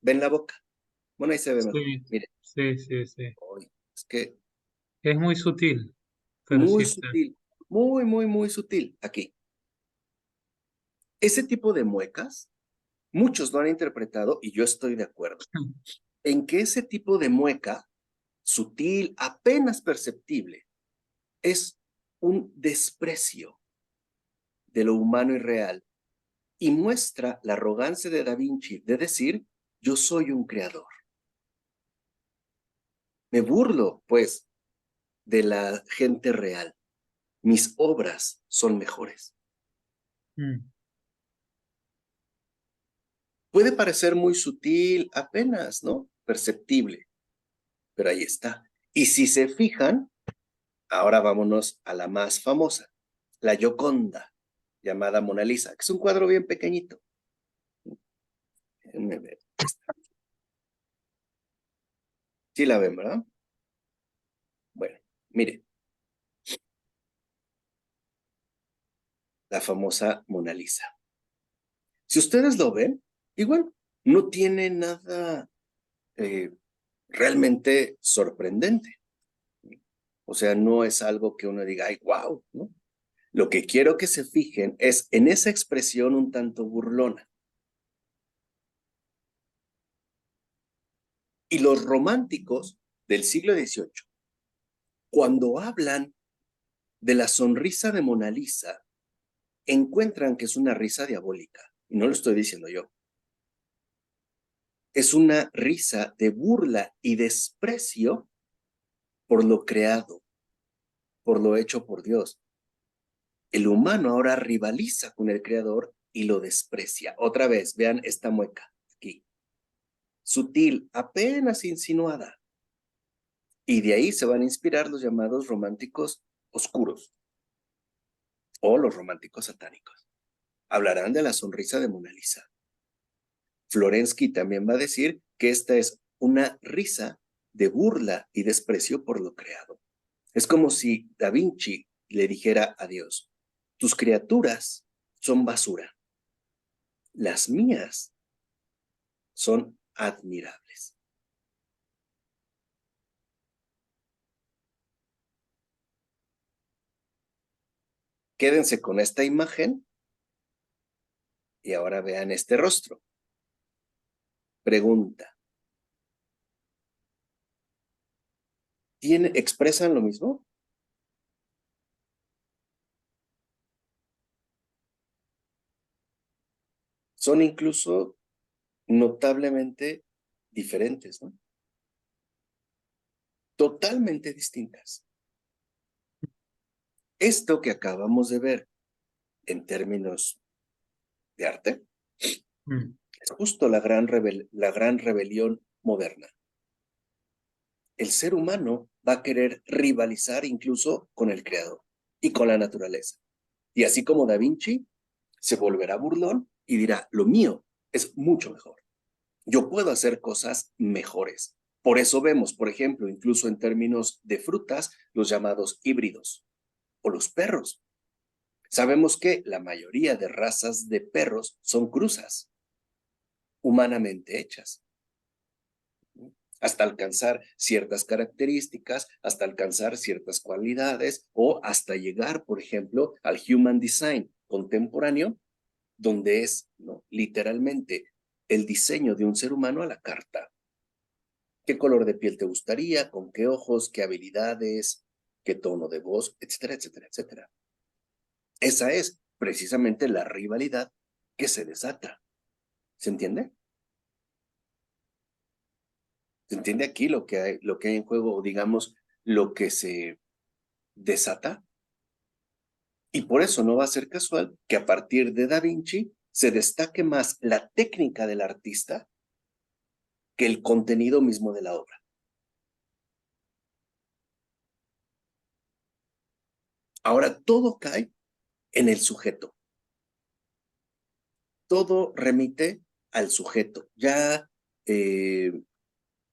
¿Ven la boca? Bueno, ahí se ve mejor. Sí, Miren. sí, sí, sí. Uy, es que Es muy sutil, pero sí muy está. sutil. Muy, muy, muy sutil. Aquí. Ese tipo de muecas, muchos lo han interpretado y yo estoy de acuerdo. En que ese tipo de mueca, sutil, apenas perceptible, es un desprecio de lo humano y real y muestra la arrogancia de Da Vinci de decir, yo soy un creador. Me burlo, pues, de la gente real. Mis obras son mejores. Mm. Puede parecer muy sutil, apenas, ¿no? Perceptible, pero ahí está. Y si se fijan, ahora vámonos a la más famosa, la Gioconda, llamada Mona Lisa, que es un cuadro bien pequeñito. Déjenme ver. Sí la ven, ¿verdad? Bueno, miren, la famosa Mona Lisa. Si ustedes lo ven, igual no tiene nada realmente sorprendente. O sea, no es algo que uno diga, ay, wow, ¿no? Lo que quiero que se fijen es en esa expresión un tanto burlona. Y los románticos del siglo XVIII, cuando hablan de la sonrisa de Mona Lisa, encuentran que es una risa diabólica. Y no lo estoy diciendo yo. Es una risa de burla y desprecio por lo creado, por lo hecho por Dios. El humano ahora rivaliza con el creador y lo desprecia. Otra vez, vean esta mueca aquí. Sutil, apenas insinuada. Y de ahí se van a inspirar los llamados románticos oscuros o los románticos satánicos. Hablarán de la sonrisa de Mona Lisa. Florensky también va a decir que esta es una risa de burla y desprecio por lo creado. Es como si Da Vinci le dijera a Dios, tus criaturas son basura, las mías son admirables. Quédense con esta imagen y ahora vean este rostro. Pregunta. ¿Expresan lo mismo? Son incluso notablemente diferentes, ¿no? Totalmente distintas. Esto que acabamos de ver en términos de arte es justo la gran rebelión moderna. El ser humano va a querer rivalizar incluso con el creador y con la naturaleza. Y así como Da Vinci se volverá burlón y dirá, lo mío es mucho mejor. Yo puedo hacer cosas mejores. Por eso vemos, por ejemplo, incluso en términos de frutas, los llamados híbridos o los perros. Sabemos que la mayoría de razas de perros son cruzas humanamente hechas, hasta alcanzar ciertas características, hasta alcanzar ciertas cualidades o hasta llegar, por ejemplo, al human design contemporáneo, donde es, ¿no?, literalmente el diseño de un ser humano a la carta. ¿Qué color de piel te gustaría? ¿Con qué ojos? ¿Qué habilidades? ¿Qué tono de voz? Etcétera, etcétera, etcétera. Esa es precisamente la rivalidad que se desata. ¿Se entiende? ¿Se entiende aquí lo que hay en juego, digamos, lo que se desata? Y por eso no va a ser casual que a partir de Da Vinci se destaque más la técnica del artista que el contenido mismo de la obra. Ahora todo cae en el sujeto. Todo remite al sujeto. Ya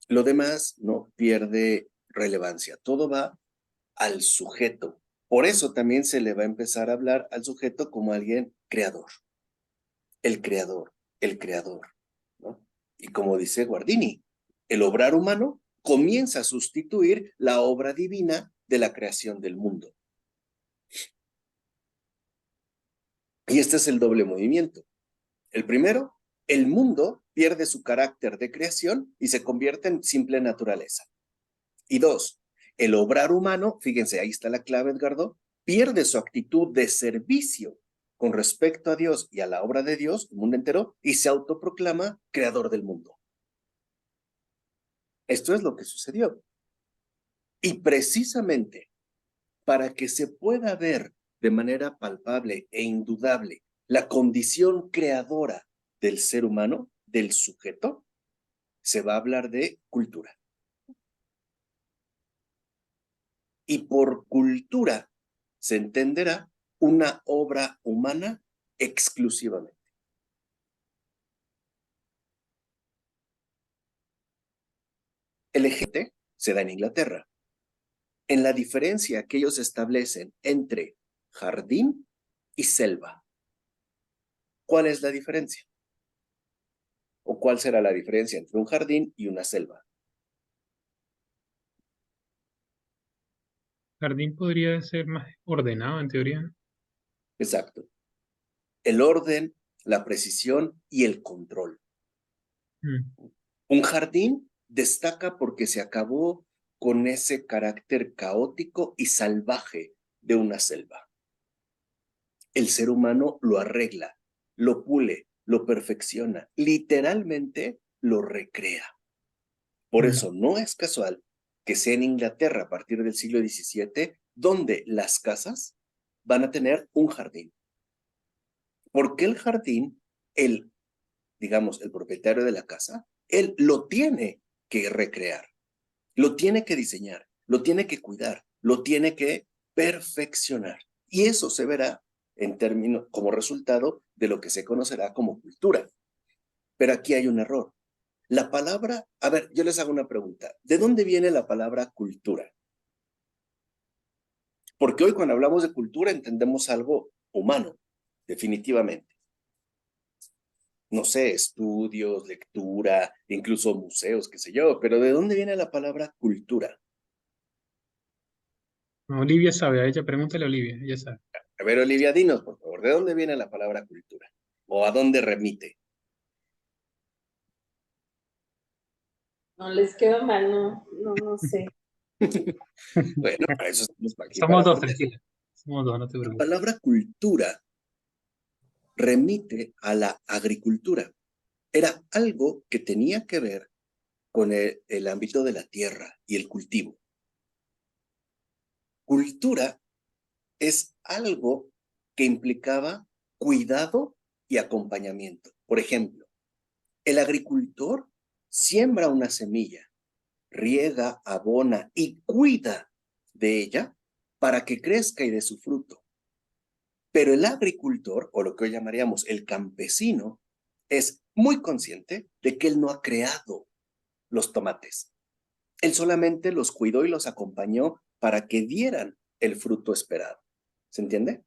lo demás no pierde relevancia. Todo va al sujeto. Por eso también se le va a empezar a hablar al sujeto como alguien creador. El creador, el creador, ¿no? Y como dice Guardini, el obrar humano comienza a sustituir la obra divina de la creación del mundo. Y este es el doble movimiento. El primero, el mundo pierde su carácter de creación y se convierte en simple naturaleza. Y dos, el obrar humano, fíjense, ahí está la clave, Edgardo, pierde su actitud de servicio con respecto a Dios y a la obra de Dios, el mundo entero, y se autoproclama creador del mundo. Esto es lo que sucedió. Y precisamente para que se pueda ver de manera palpable e indudable la condición creadora del ser humano, del sujeto, se va a hablar de cultura. Y por cultura se entenderá una obra humana exclusivamente. El ejete se da en Inglaterra. En la diferencia que ellos establecen entre jardín y selva. ¿Cuál es la diferencia? ¿O cuál será la diferencia entre un jardín y una selva? Jardín podría ser más ordenado en teoría, ¿no? Exacto. El orden, la precisión y el control. Mm. Un jardín destaca porque se acabó con ese carácter caótico y salvaje de una selva. El ser humano lo arregla, lo pule, lo perfecciona, literalmente lo recrea. Por eso no es casual que sea en Inglaterra a partir del siglo XVII donde las casas van a tener un jardín. Porque el jardín, digamos, el propietario de la casa, él lo tiene que recrear, lo tiene que diseñar, lo tiene que cuidar, lo tiene que perfeccionar. Y eso se verá en términos, como resultado de lo que se conocerá como cultura. Pero aquí hay un error. La palabra, a ver, yo les hago una pregunta. ¿De dónde viene la palabra cultura? Porque hoy cuando hablamos de cultura entendemos algo humano, definitivamente. No sé, estudios, lectura, incluso museos, qué sé yo, pero ¿de dónde viene la palabra cultura? No, Olivia sabe, a ella pregúntale a Olivia, ella sabe. A ver, Olivia, dinos, por favor, ¿de dónde viene la palabra cultura? ¿O a dónde remite? No les quedó mal, no sé. Bueno, para eso estamos aquí, para Somos dos, aprender. tranquila. Somos dos, no te La preocupes. palabra cultura remite a la agricultura. Era algo que tenía que ver con el ámbito de la tierra y el cultivo. Cultura es algo que implicaba cuidado y acompañamiento. Por ejemplo, el agricultor siembra una semilla, riega, abona y cuida de ella para que crezca y dé su fruto. Pero el agricultor, o lo que hoy llamaríamos el campesino, es muy consciente de que él no ha creado los tomates. Él solamente los cuidó y los acompañó para que dieran el fruto esperado. ¿Se entiende?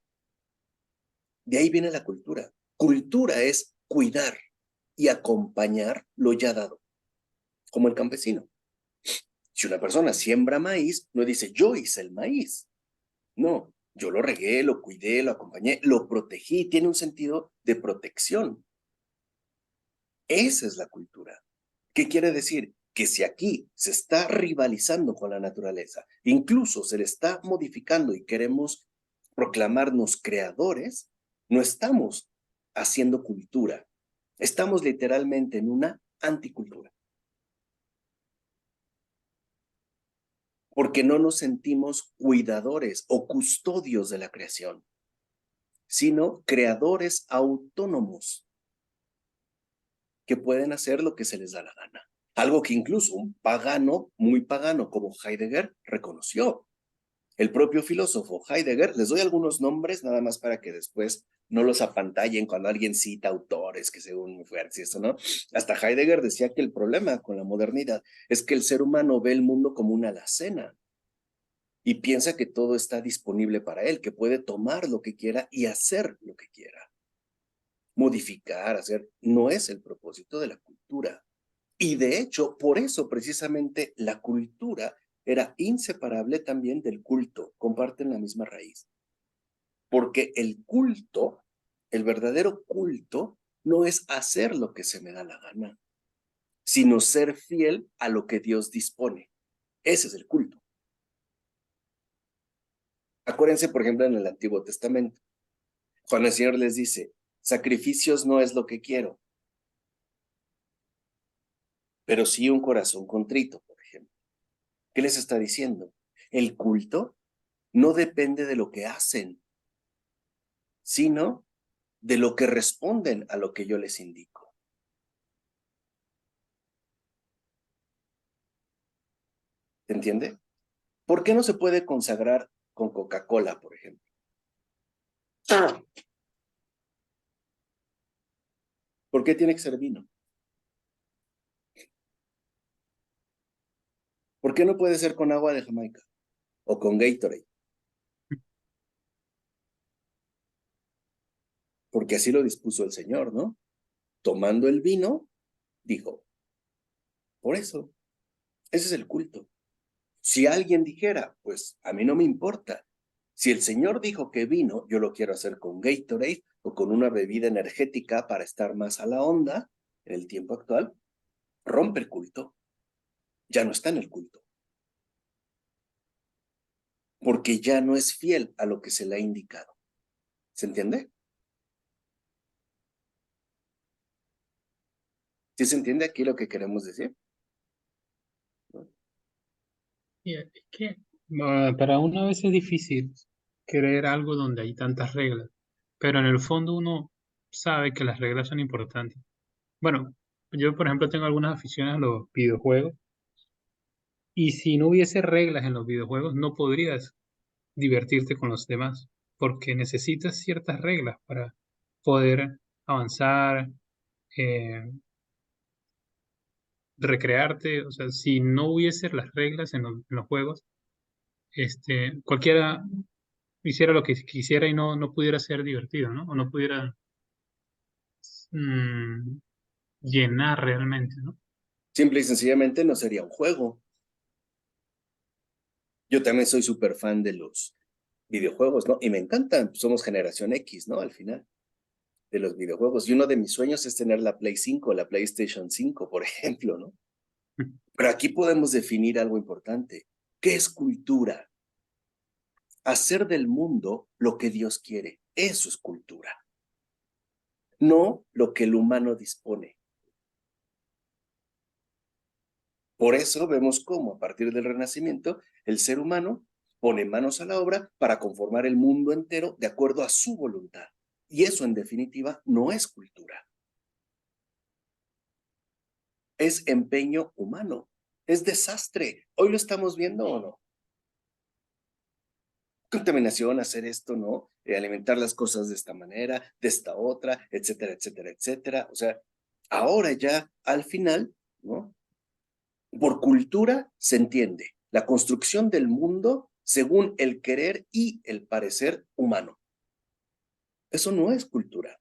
De ahí viene la cultura. Cultura es cuidar y acompañar lo ya dado, como el campesino. Si una persona siembra maíz, no dice yo hice el maíz. No, yo lo regué, lo cuidé, lo acompañé, lo protegí. Tiene un sentido de protección. Esa es la cultura. ¿Qué quiere decir? Que si aquí se está rivalizando con la naturaleza, incluso se le está modificando y queremos proclamarnos creadores, no estamos haciendo cultura. Estamos literalmente en una anticultura. Porque no nos sentimos cuidadores o custodios de la creación, sino creadores autónomos que pueden hacer lo que se les da la gana. Algo que incluso un pagano, muy pagano como Heidegger, reconoció. El propio filósofo Heidegger, les doy algunos nombres nada más para que después no los apantallen cuando alguien cita autores que según Fuertes y esto, ¿no? Hasta Heidegger decía que el problema con la modernidad es que el ser humano ve el mundo como una alacena y piensa que todo está disponible para él, que puede tomar lo que quiera y hacer lo que quiera. Modificar, hacer, no es el propósito de la cultura. Y de hecho, por eso precisamente la cultura era inseparable también del culto, comparten la misma raíz. Porque el culto, el verdadero culto, no es hacer lo que se me da la gana, sino ser fiel a lo que Dios dispone. Ese es el culto. Acuérdense, por ejemplo, en el Antiguo Testamento, cuando el Señor les dice, sacrificios no es lo que quiero, pero sí un corazón contrito, por ejemplo. ¿Qué les está diciendo? El culto no depende de lo que hacen, sino de lo que responden a lo que yo les indico. ¿Se entiende? ¿Por qué no se puede consagrar con Coca-Cola, por ejemplo? ¿Por qué tiene que ser vino? ¿Por qué no puede ser con agua de Jamaica o con Gatorade? Porque así lo dispuso el Señor, ¿no? Tomando el vino, dijo, por eso, ese es el culto. Si alguien dijera, pues a mí no me importa. Si el Señor dijo que vino, yo lo quiero hacer con Gatorade o con una bebida energética para estar más a la onda en el tiempo actual, rompe el culto. Ya no está en el culto. Porque ya no es fiel a lo que se le ha indicado. ¿Se entiende? ¿Sí se entiende aquí lo que queremos decir? Y es que para uno a veces es difícil creer algo donde hay tantas reglas, pero en el fondo uno sabe que las reglas son importantes. Bueno, yo por ejemplo tengo algunas aficiones a los videojuegos y si no hubiese reglas en los videojuegos no podrías divertirte con los demás, porque necesitas ciertas reglas para poder avanzar, eh, recrearte. O sea, si no hubiese las reglas en los juegos, cualquiera hiciera lo que quisiera y no pudiera ser divertido, ¿no? O no pudiera mm, llenar realmente, ¿no? Simple y sencillamente no sería un juego. Yo también soy súper fan de los videojuegos, ¿no? Y me encantan, somos generación X, ¿no? Al final, de los videojuegos. Y uno de mis sueños es tener la Play 5, la PlayStation 5, por ejemplo, ¿no? Pero aquí podemos definir algo importante. ¿Qué es cultura? Hacer del mundo lo que Dios quiere. Eso es cultura. No lo que el humano dispone. Por eso vemos cómo a partir del Renacimiento el ser humano pone manos a la obra para conformar el mundo entero de acuerdo a su voluntad. Y eso en definitiva no es cultura. Es empeño humano. Es desastre. ¿Hoy lo estamos viendo o no? Contaminación, hacer esto, ¿no? Alimentar las cosas de esta manera, de esta otra, etcétera, etcétera, etcétera. O sea, ahora ya al final, ¿no? Por cultura se entiende la construcción del mundo según el querer y el parecer humano. Eso no es cultura.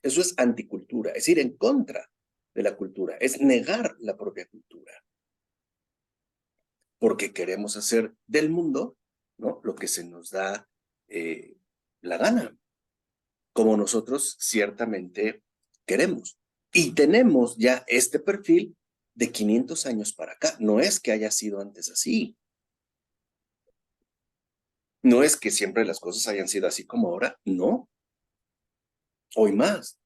Eso es anticultura, es ir en contra de la cultura, es negar la propia cultura. Porque queremos hacer del mundo, ¿no? Lo que se nos da la gana, como nosotros ciertamente queremos. Y tenemos ya este perfil de 500 años para acá. No es que haya sido antes así. No es que siempre las cosas hayan sido así como ahora. No. Hoy más.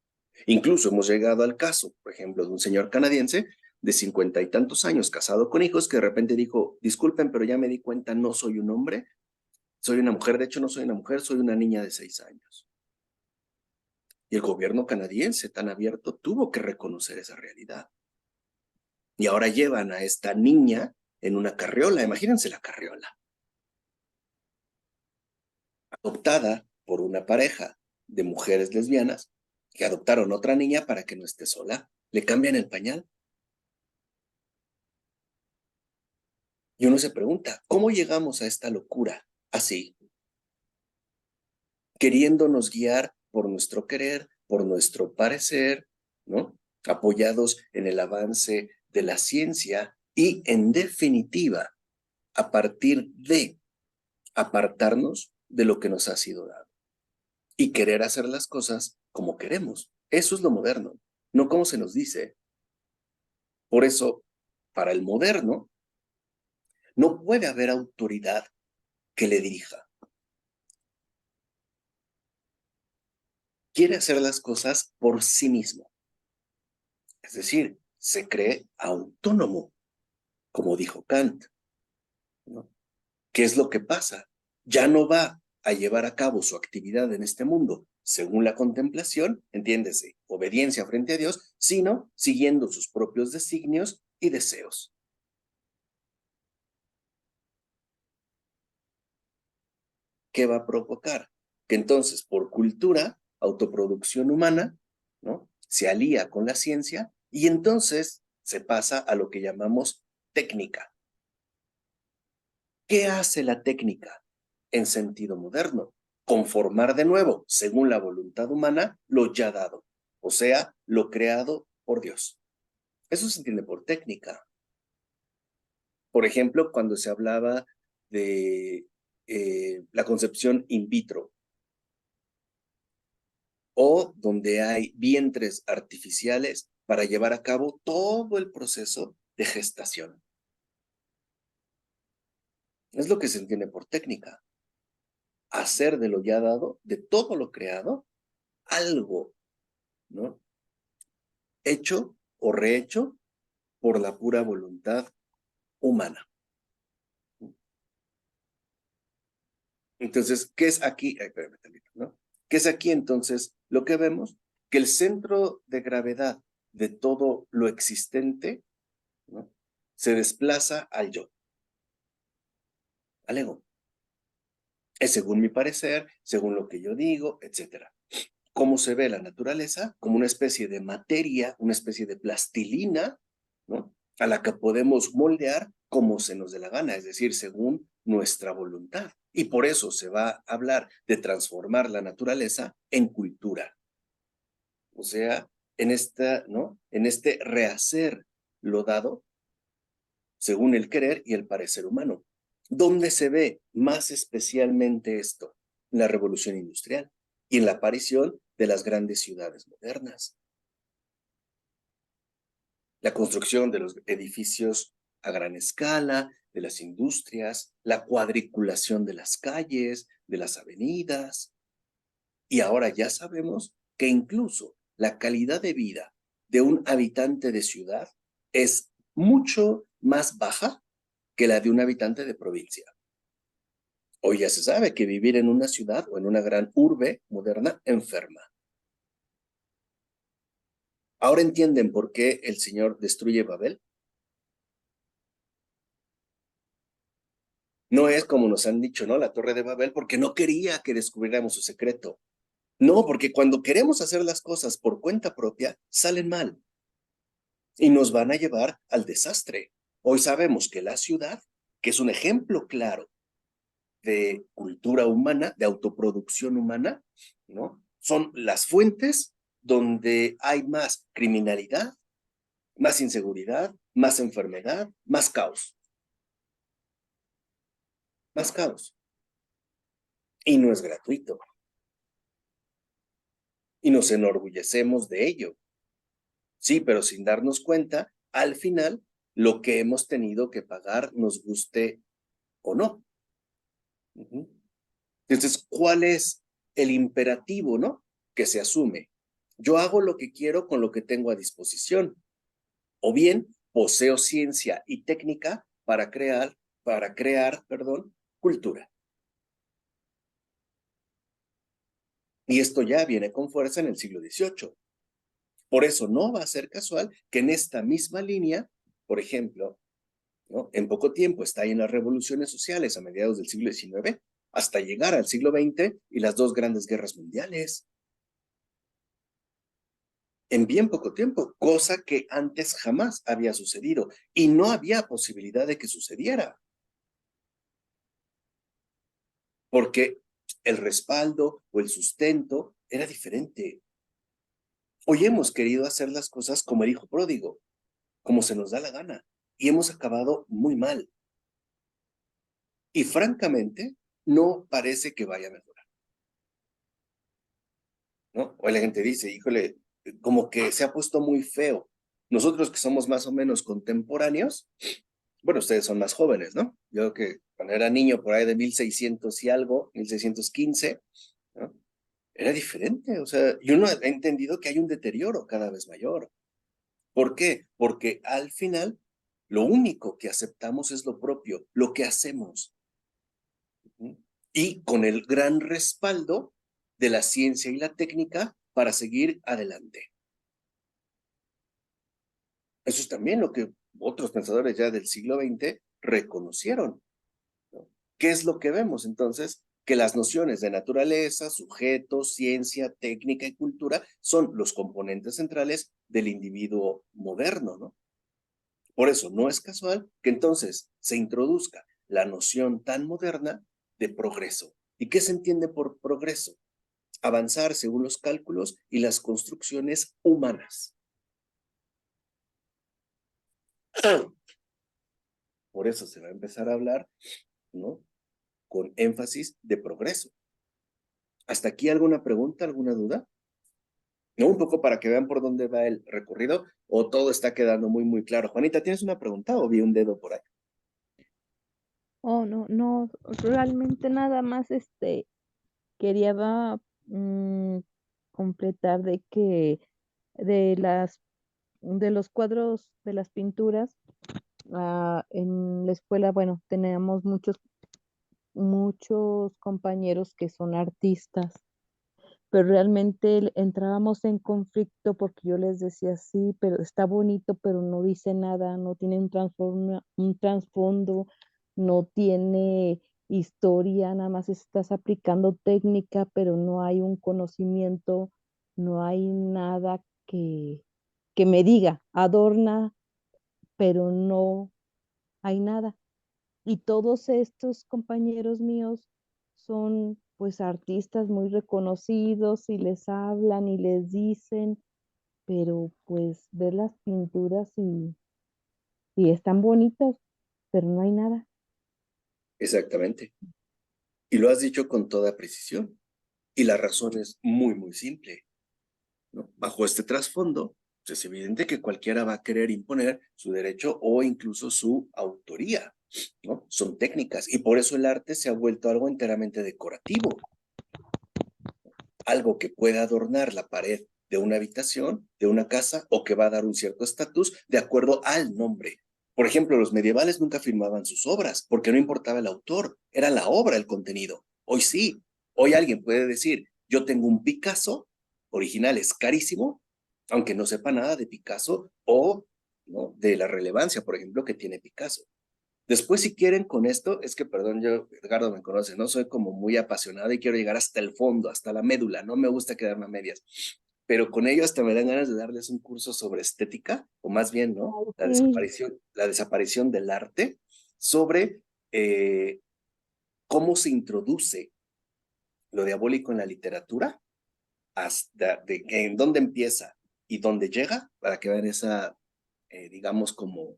Incluso hemos llegado al caso, por ejemplo, de un señor canadiense de 50 y tantos años, casado con hijos, que de repente dijo, disculpen, pero ya me di cuenta, no soy un hombre, soy una mujer. De hecho, no soy una mujer, soy una niña de 6 años. Y el gobierno canadiense tan abierto tuvo que reconocer esa realidad. Y ahora llevan a esta niña en una carriola, imagínense la carriola, adoptada por una pareja de mujeres lesbianas que adoptaron otra niña para que no esté sola. Le cambian el pañal. Y uno se pregunta, ¿cómo llegamos a esta locura así? Queriéndonos guiar por nuestro querer, por nuestro parecer, ¿no? Apoyados en el avance de la ciencia y, en definitiva, a partir de apartarnos de lo que nos ha sido dado y querer hacer las cosas como queremos. Eso es lo moderno, no como se nos dice. Por eso, para el moderno, no puede haber autoridad que le dirija. Quiere hacer las cosas por sí mismo. Es decir, se cree autónomo, como dijo Kant, ¿no? ¿Qué es lo que pasa? Ya no va a llevar a cabo su actividad en este mundo según la contemplación, entiéndese, obediencia frente a Dios, sino siguiendo sus propios designios y deseos. ¿Qué va a provocar? Que entonces, por cultura, autoproducción humana, ¿no? Se alía con la ciencia y entonces se pasa a lo que llamamos técnica. ¿Qué hace la técnica en sentido moderno? Conformar de nuevo, según la voluntad humana, lo ya dado, o sea, lo creado por Dios. Eso se entiende por técnica. Por ejemplo, cuando se hablaba de la concepción in vitro, o donde hay vientres artificiales para llevar a cabo todo el proceso de gestación. Es lo que se entiende por técnica. Hacer de lo ya dado, de todo lo creado, algo, ¿no? Hecho o rehecho por la pura voluntad humana. Entonces, ¿qué es aquí? Espérame tantito, ¿no? ¿Qué es aquí entonces? Lo que vemos, que el centro de gravedad de todo lo existente, ¿no?, se desplaza al yo, al ego. Es según mi parecer, según lo que yo digo, etc. ¿Cómo se ve la naturaleza? Como una especie de materia, una especie de plastilina, ¿no?, a la que podemos moldear como se nos dé la gana, es decir, según nuestra voluntad. Y por eso se va a hablar de transformar la naturaleza en cultura. O sea, en ¿no?, en este rehacer lo dado según el querer y el parecer humano. ¿Dónde se ve más especialmente esto? En la revolución industrial y en la aparición de las grandes ciudades modernas. La construcción de los edificios a gran escala, de las industrias, la cuadriculación de las calles, de las avenidas. Y ahora ya sabemos que incluso la calidad de vida de un habitante de ciudad es mucho más baja que la de un habitante de provincia. Hoy ya se sabe que vivir en una ciudad o en una gran urbe moderna enferma. ¿Ahora entienden por qué el Señor destruye Babel? No es como nos han dicho, ¿no?, la Torre de Babel, porque no quería que descubriéramos su secreto. No, porque cuando queremos hacer las cosas por cuenta propia, salen mal y nos van a llevar al desastre. Hoy sabemos que la ciudad, que es un ejemplo claro de cultura humana, de autoproducción humana, ¿no?, son las fuentes donde hay más criminalidad, más inseguridad, más enfermedad, más caos. Más caos. Y no es gratuito. Y nos enorgullecemos de ello. Sí, pero sin darnos cuenta, al final, lo que hemos tenido que pagar, nos guste o no. Entonces, ¿cuál es el imperativo, no?, que se asume? Yo hago lo que quiero con lo que tengo a disposición. O bien, poseo ciencia y técnica para crear, cultura. Y esto ya viene con fuerza en el siglo XVIII. Por eso no va a ser casual que en esta misma línea, por ejemplo, ¿no?, en poco tiempo está ahí en las revoluciones sociales a mediados del siglo XIX, hasta llegar al siglo XX y las dos grandes guerras mundiales. En bien poco tiempo, cosa que antes jamás había sucedido y no había posibilidad de que sucediera. Porque el respaldo o el sustento era diferente. Hoy hemos querido hacer las cosas como el hijo pródigo, como se nos da la gana, y hemos acabado muy mal. Y francamente, no parece que vaya a mejorar, ¿no? Hoy la gente dice, híjole, como que se ha puesto muy feo. Nosotros que somos más o menos contemporáneos, bueno, ustedes son más jóvenes, ¿no? Yo que cuando era niño, por ahí de 1600 y algo, 1615, ¿no?, era diferente. O sea, yo no he entendido que hay un deterioro cada vez mayor. ¿Por qué? Porque al final, lo único que aceptamos es lo propio, lo que hacemos. Y con el gran respaldo de la ciencia y la técnica para seguir adelante. Eso es también lo que otros pensadores ya del siglo XX reconocieron, ¿no? ¿Qué es lo que vemos entonces? Que las nociones de naturaleza, sujeto, ciencia, técnica y cultura son los componentes centrales del individuo moderno, ¿no? Por eso no es casual que entonces se introduzca la noción tan moderna de progreso. ¿Y qué se entiende por progreso? Avanzar según los cálculos y las construcciones humanas. Por eso se va a empezar a hablar, ¿no? Con énfasis de progreso. ¿Hasta aquí alguna pregunta, alguna duda? ¿No? Un poco para que vean por dónde va el recorrido, o todo está quedando muy, muy claro. Juanita, ¿tienes una pregunta o vi un dedo por ahí? Oh, no, no, realmente nada más quería completar de que de de los cuadros, de las pinturas, en la escuela, bueno, teníamos muchos compañeros que son artistas, pero realmente entrábamos en conflicto porque yo les decía, sí, pero está bonito, pero no dice nada, no tiene un trasfondo, no tiene historia, nada más estás aplicando técnica, pero no hay un conocimiento, no hay nada que me diga, adorna, pero no hay nada. Y todos estos compañeros míos son pues artistas muy reconocidos y les hablan y les dicen, pero pues ver las pinturas y están bonitas, pero no hay nada. Exactamente. Y lo has dicho con toda precisión. Y la razón es muy, muy simple, ¿no? Bajo este trasfondo, pues es evidente que cualquiera va a querer imponer su derecho o incluso su autoría, ¿no? Son técnicas y por eso el arte se ha vuelto algo enteramente decorativo, algo que pueda adornar la pared de una habitación, de una casa o que va a dar un cierto estatus de acuerdo al nombre. Por ejemplo, los medievales nunca firmaban sus obras porque no importaba el autor, era la obra el contenido. Hoy sí, hoy alguien puede decir, yo tengo un Picasso, original es carísimo, aunque no sepa nada de Picasso o, ¿no?, de la relevancia, por ejemplo, que tiene Picasso. Después, si quieren con esto, es que, perdón, yo, Edgardo me conoce, ¿no? Soy como muy apasionado y quiero llegar hasta el fondo, hasta la médula, no me gusta quedarme a medias. Pero con ello hasta me dan ganas de darles un curso sobre estética, o más bien, ¿no? Ay, sí. La desaparición del arte, sobre cómo se introduce lo diabólico en la literatura, hasta en dónde empieza y dónde llega, para que vean esa, digamos, como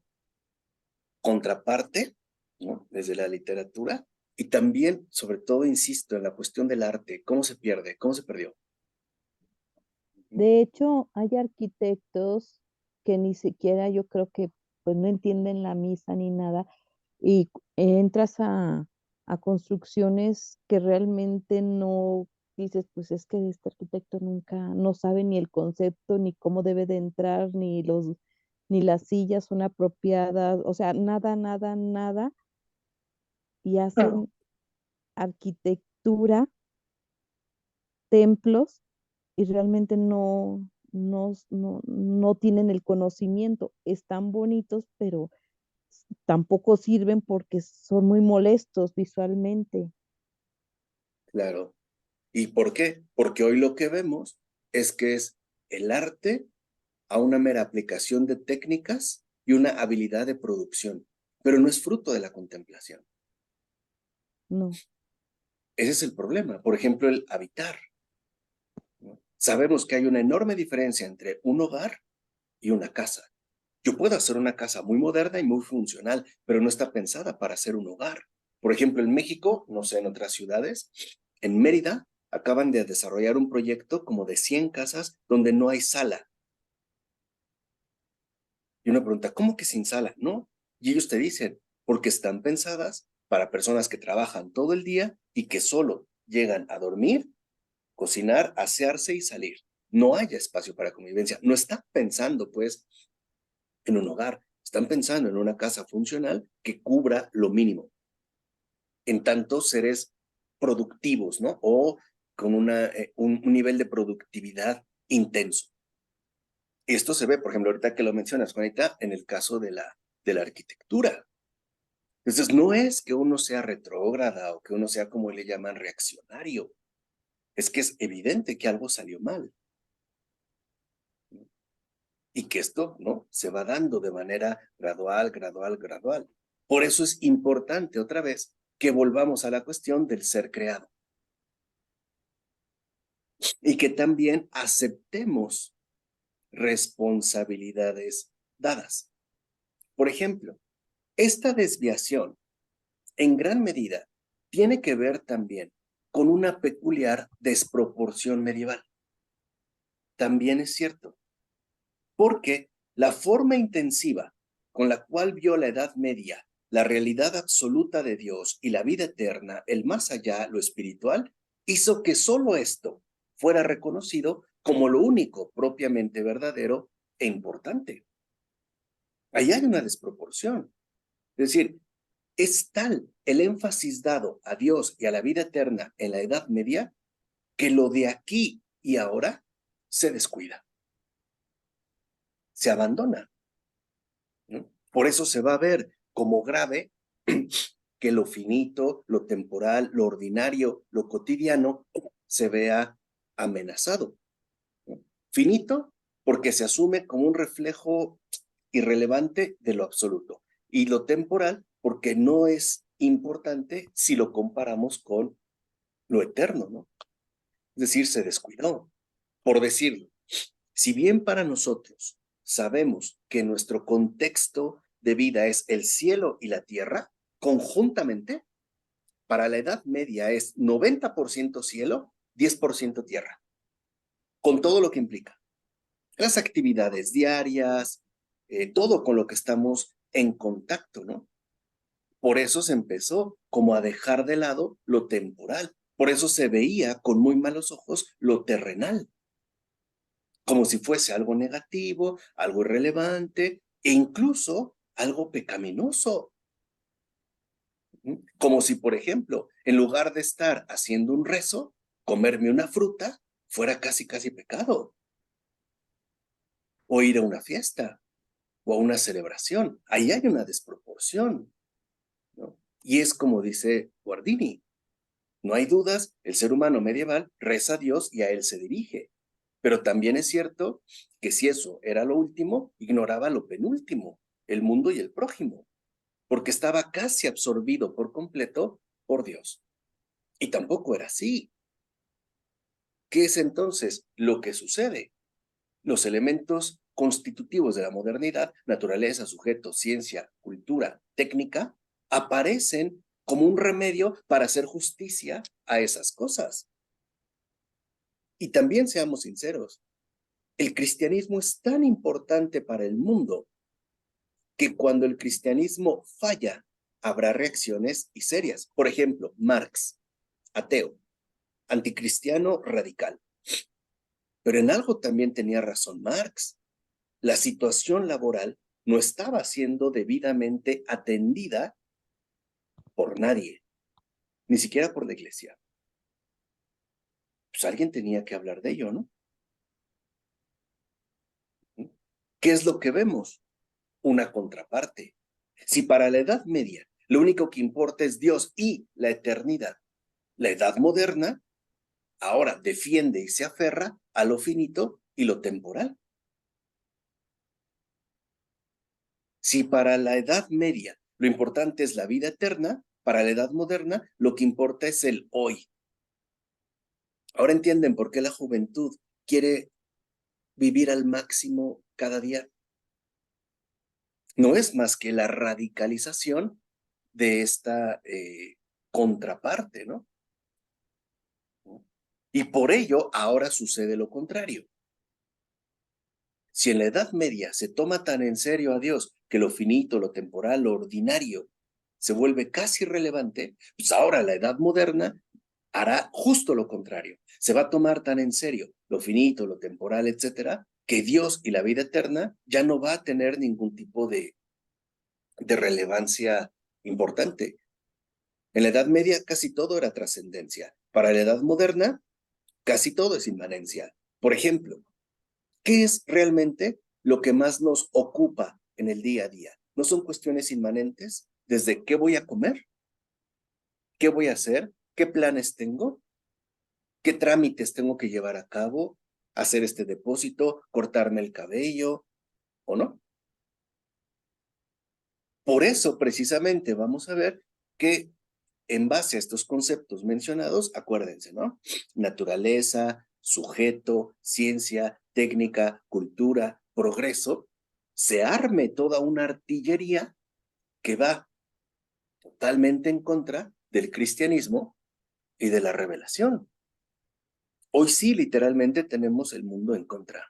contraparte, ¿no?, desde la literatura, y también, sobre todo, insisto, en la cuestión del arte, cómo se pierde, cómo se perdió. De hecho, hay arquitectos que ni siquiera yo creo que pues no entienden la misa ni nada y entras a construcciones que realmente no dices, pues es que este arquitecto nunca, no sabe ni el concepto, ni cómo debe de entrar, ni las sillas son apropiadas, o sea, nada, nada, nada, y hacen arquitectura, templos, y realmente no tienen el conocimiento. Están bonitos, pero tampoco sirven porque son muy molestos visualmente. Claro. ¿Y por qué? Porque hoy lo que vemos es que es el arte a una mera aplicación de técnicas y una habilidad de producción, pero no es fruto de la contemplación. No, Ese es el problema. Por ejemplo, el habitar, ¿no? Sabemos que hay una enorme diferencia entre un hogar y una casa. Yo puedo hacer una casa muy moderna y muy funcional, pero no está pensada para ser un hogar. Por ejemplo, en México, no sé, en otras ciudades, en Mérida, acaban de desarrollar un proyecto como de 100 casas donde no hay sala. Y uno pregunta, ¿cómo que sin sala? No. Y ellos te dicen, porque están pensadas para personas que trabajan todo el día y que solo llegan a dormir, cocinar, asearse y salir. No haya espacio para convivencia. No está pensando, pues, en un hogar. Están pensando en una casa funcional que cubra lo mínimo. En tanto, seres productivos, ¿no? O con un nivel de productividad intenso. Esto se ve, por ejemplo, ahorita que lo mencionas, Juanita, en el caso de la arquitectura. Entonces, no es que uno sea retrógrada o que uno sea, como le llaman, reaccionario. Es que es evidente que algo salió mal. Y que esto, ¿no?, se va dando de manera gradual, gradual, gradual. Por eso es importante otra vez que volvamos a la cuestión del ser creado. Y que también aceptemos responsabilidades dadas. Por ejemplo, esta desviación en gran medida tiene que ver también con una peculiar desproporción medieval. También es cierto, porque la forma intensiva con la cual vio la Edad Media la realidad absoluta de Dios y la vida eterna, el más allá, lo espiritual, hizo que solo esto fuera reconocido como lo único propiamente verdadero e importante. Ahí hay una desproporción. Es decir, es tal el énfasis dado a Dios y a la vida eterna en la Edad Media que lo de aquí y ahora se descuida, se abandona, ¿no? Por eso se va a ver como grave que lo finito, lo temporal, lo ordinario, lo cotidiano se vea amenazado, ¿no? Finito porque se asume como un reflejo irrelevante de lo absoluto, y lo temporal porque no es importante si lo comparamos con lo eterno, ¿no? Es decir, se descuidó. Por decirlo, si bien para nosotros sabemos que nuestro contexto de vida es el cielo y la tierra, conjuntamente, para la Edad Media es 90% cielo, 10% tierra, con todo lo que implica. Las actividades diarias, todo con lo que estamos en contacto, ¿no? Por eso se empezó como a dejar de lado lo temporal. Por eso se veía con muy malos ojos lo terrenal, como si fuese algo negativo, algo irrelevante e incluso algo pecaminoso. Como si, por ejemplo, en lugar de estar haciendo un rezo, comerme una fruta fuera casi pecado. O ir a una fiesta o a una celebración. Ahí hay una desproporción, ¿no? Y es como dice Guardini, no hay dudas, el ser humano medieval reza a Dios y a él se dirige. Pero también es cierto que si eso era lo último, ignoraba lo penúltimo, el mundo y el prójimo, porque estaba casi absorbido por completo por Dios. Y tampoco era así. ¿Qué es entonces lo que sucede? Los elementos constitutivos de la modernidad, naturaleza, sujeto, ciencia, cultura, técnica, aparecen como un remedio para hacer justicia a esas cosas. Y también seamos sinceros, el cristianismo es tan importante para el mundo que cuando el cristianismo falla, habrá reacciones y serias. Por ejemplo, Marx, ateo, anticristiano radical. Pero en algo también tenía razón Marx. La situación laboral no estaba siendo debidamente atendida por nadie, ni siquiera por la iglesia. Pues alguien tenía que hablar de ello, ¿no? ¿Qué es lo que vemos? Una contraparte. Si para la Edad Media lo único que importa es Dios y la eternidad, la Edad Moderna ahora defiende y se aferra a lo finito y lo temporal. Si para la Edad Media lo importante es la vida eterna, para la Edad Moderna lo que importa es el hoy. Ahora entienden por qué la juventud quiere vivir al máximo cada día. No es más que la radicalización de esta contraparte, ¿no? Y por ello ahora sucede lo contrario. Si en la Edad Media se toma tan en serio a Dios que lo finito, lo temporal, lo ordinario se vuelve casi irrelevante, pues ahora la Edad Moderna hará justo lo contrario. Se va a tomar tan en serio lo finito, lo temporal, etcétera, que Dios y la vida eterna ya no va a tener ningún tipo de relevancia importante. En la Edad Media casi todo era trascendencia. Para la Edad Moderna, casi todo es inmanencia. Por ejemplo, ¿qué es realmente lo que más nos ocupa en el día a día? ¿No son cuestiones inmanentes? ¿Desde qué voy a comer? ¿Qué voy a hacer? ¿Qué planes tengo? ¿Qué trámites tengo que llevar a cabo? ¿Hacer este depósito? ¿Cortarme el cabello? ¿O no? Por eso, precisamente, vamos a ver que en base a estos conceptos mencionados, acuérdense, ¿no? Naturaleza, sujeto, ciencia, técnica, cultura, progreso, se arme toda una artillería que va totalmente en contra del cristianismo y de la revelación. Hoy sí, literalmente tenemos el mundo en contra.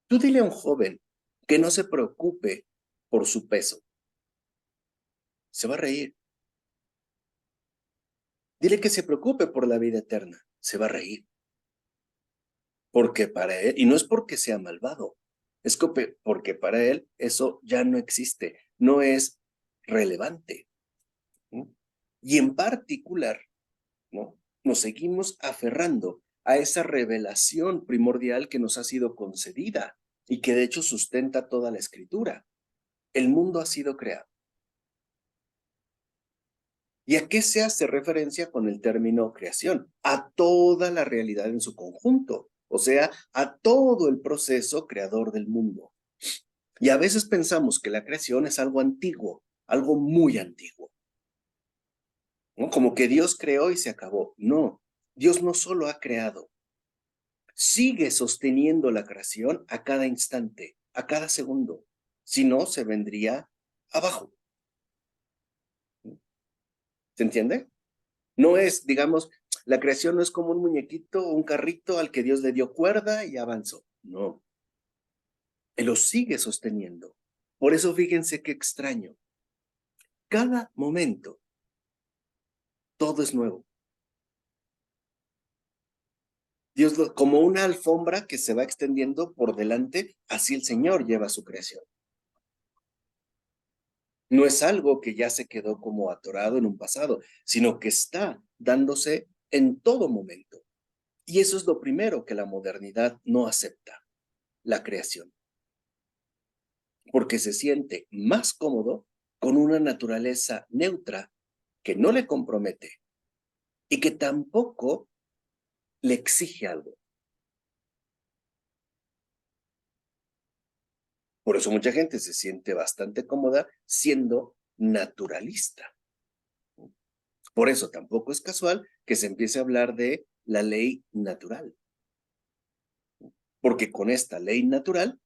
Tú dile a un joven que no se preocupe por su peso. Se va a reír. Dile que se preocupe por la vida eterna. Se va a reír. Porque para él, y no es porque sea malvado, es porque para él eso ya no existe, no es relevante. ¿No? Y en particular, ¿no? Nos seguimos aferrando a esa revelación primordial que nos ha sido concedida y que de hecho sustenta toda la escritura. El mundo ha sido creado. ¿Y a qué se hace referencia con el término creación? A toda la realidad en su conjunto, o sea, a todo el proceso creador del mundo. Y a veces pensamos que la creación es algo antiguo, algo muy antiguo, ¿no? Como que Dios creó y se acabó. No, Dios no solo ha creado, sigue sosteniendo la creación a cada instante, a cada segundo. Si no, se vendría abajo. ¿Se entiende? No es, digamos, la creación no es como un muñequito o un carrito al que Dios le dio cuerda y avanzó. No, Él lo sigue sosteniendo. Por eso fíjense qué extraño. Cada momento, todo es nuevo. Dios, como una alfombra que se va extendiendo por delante, así el Señor lleva su creación. No es algo que ya se quedó como atorado en un pasado, sino que está dándose en todo momento. Y eso es lo primero que la modernidad no acepta, la creación. Porque se siente más cómodo con una naturaleza neutra que no le compromete y que tampoco le exige algo. Por eso mucha gente se siente bastante cómoda siendo naturalista. Por eso tampoco es casual que se empiece a hablar de la ley natural. Porque con esta ley natural,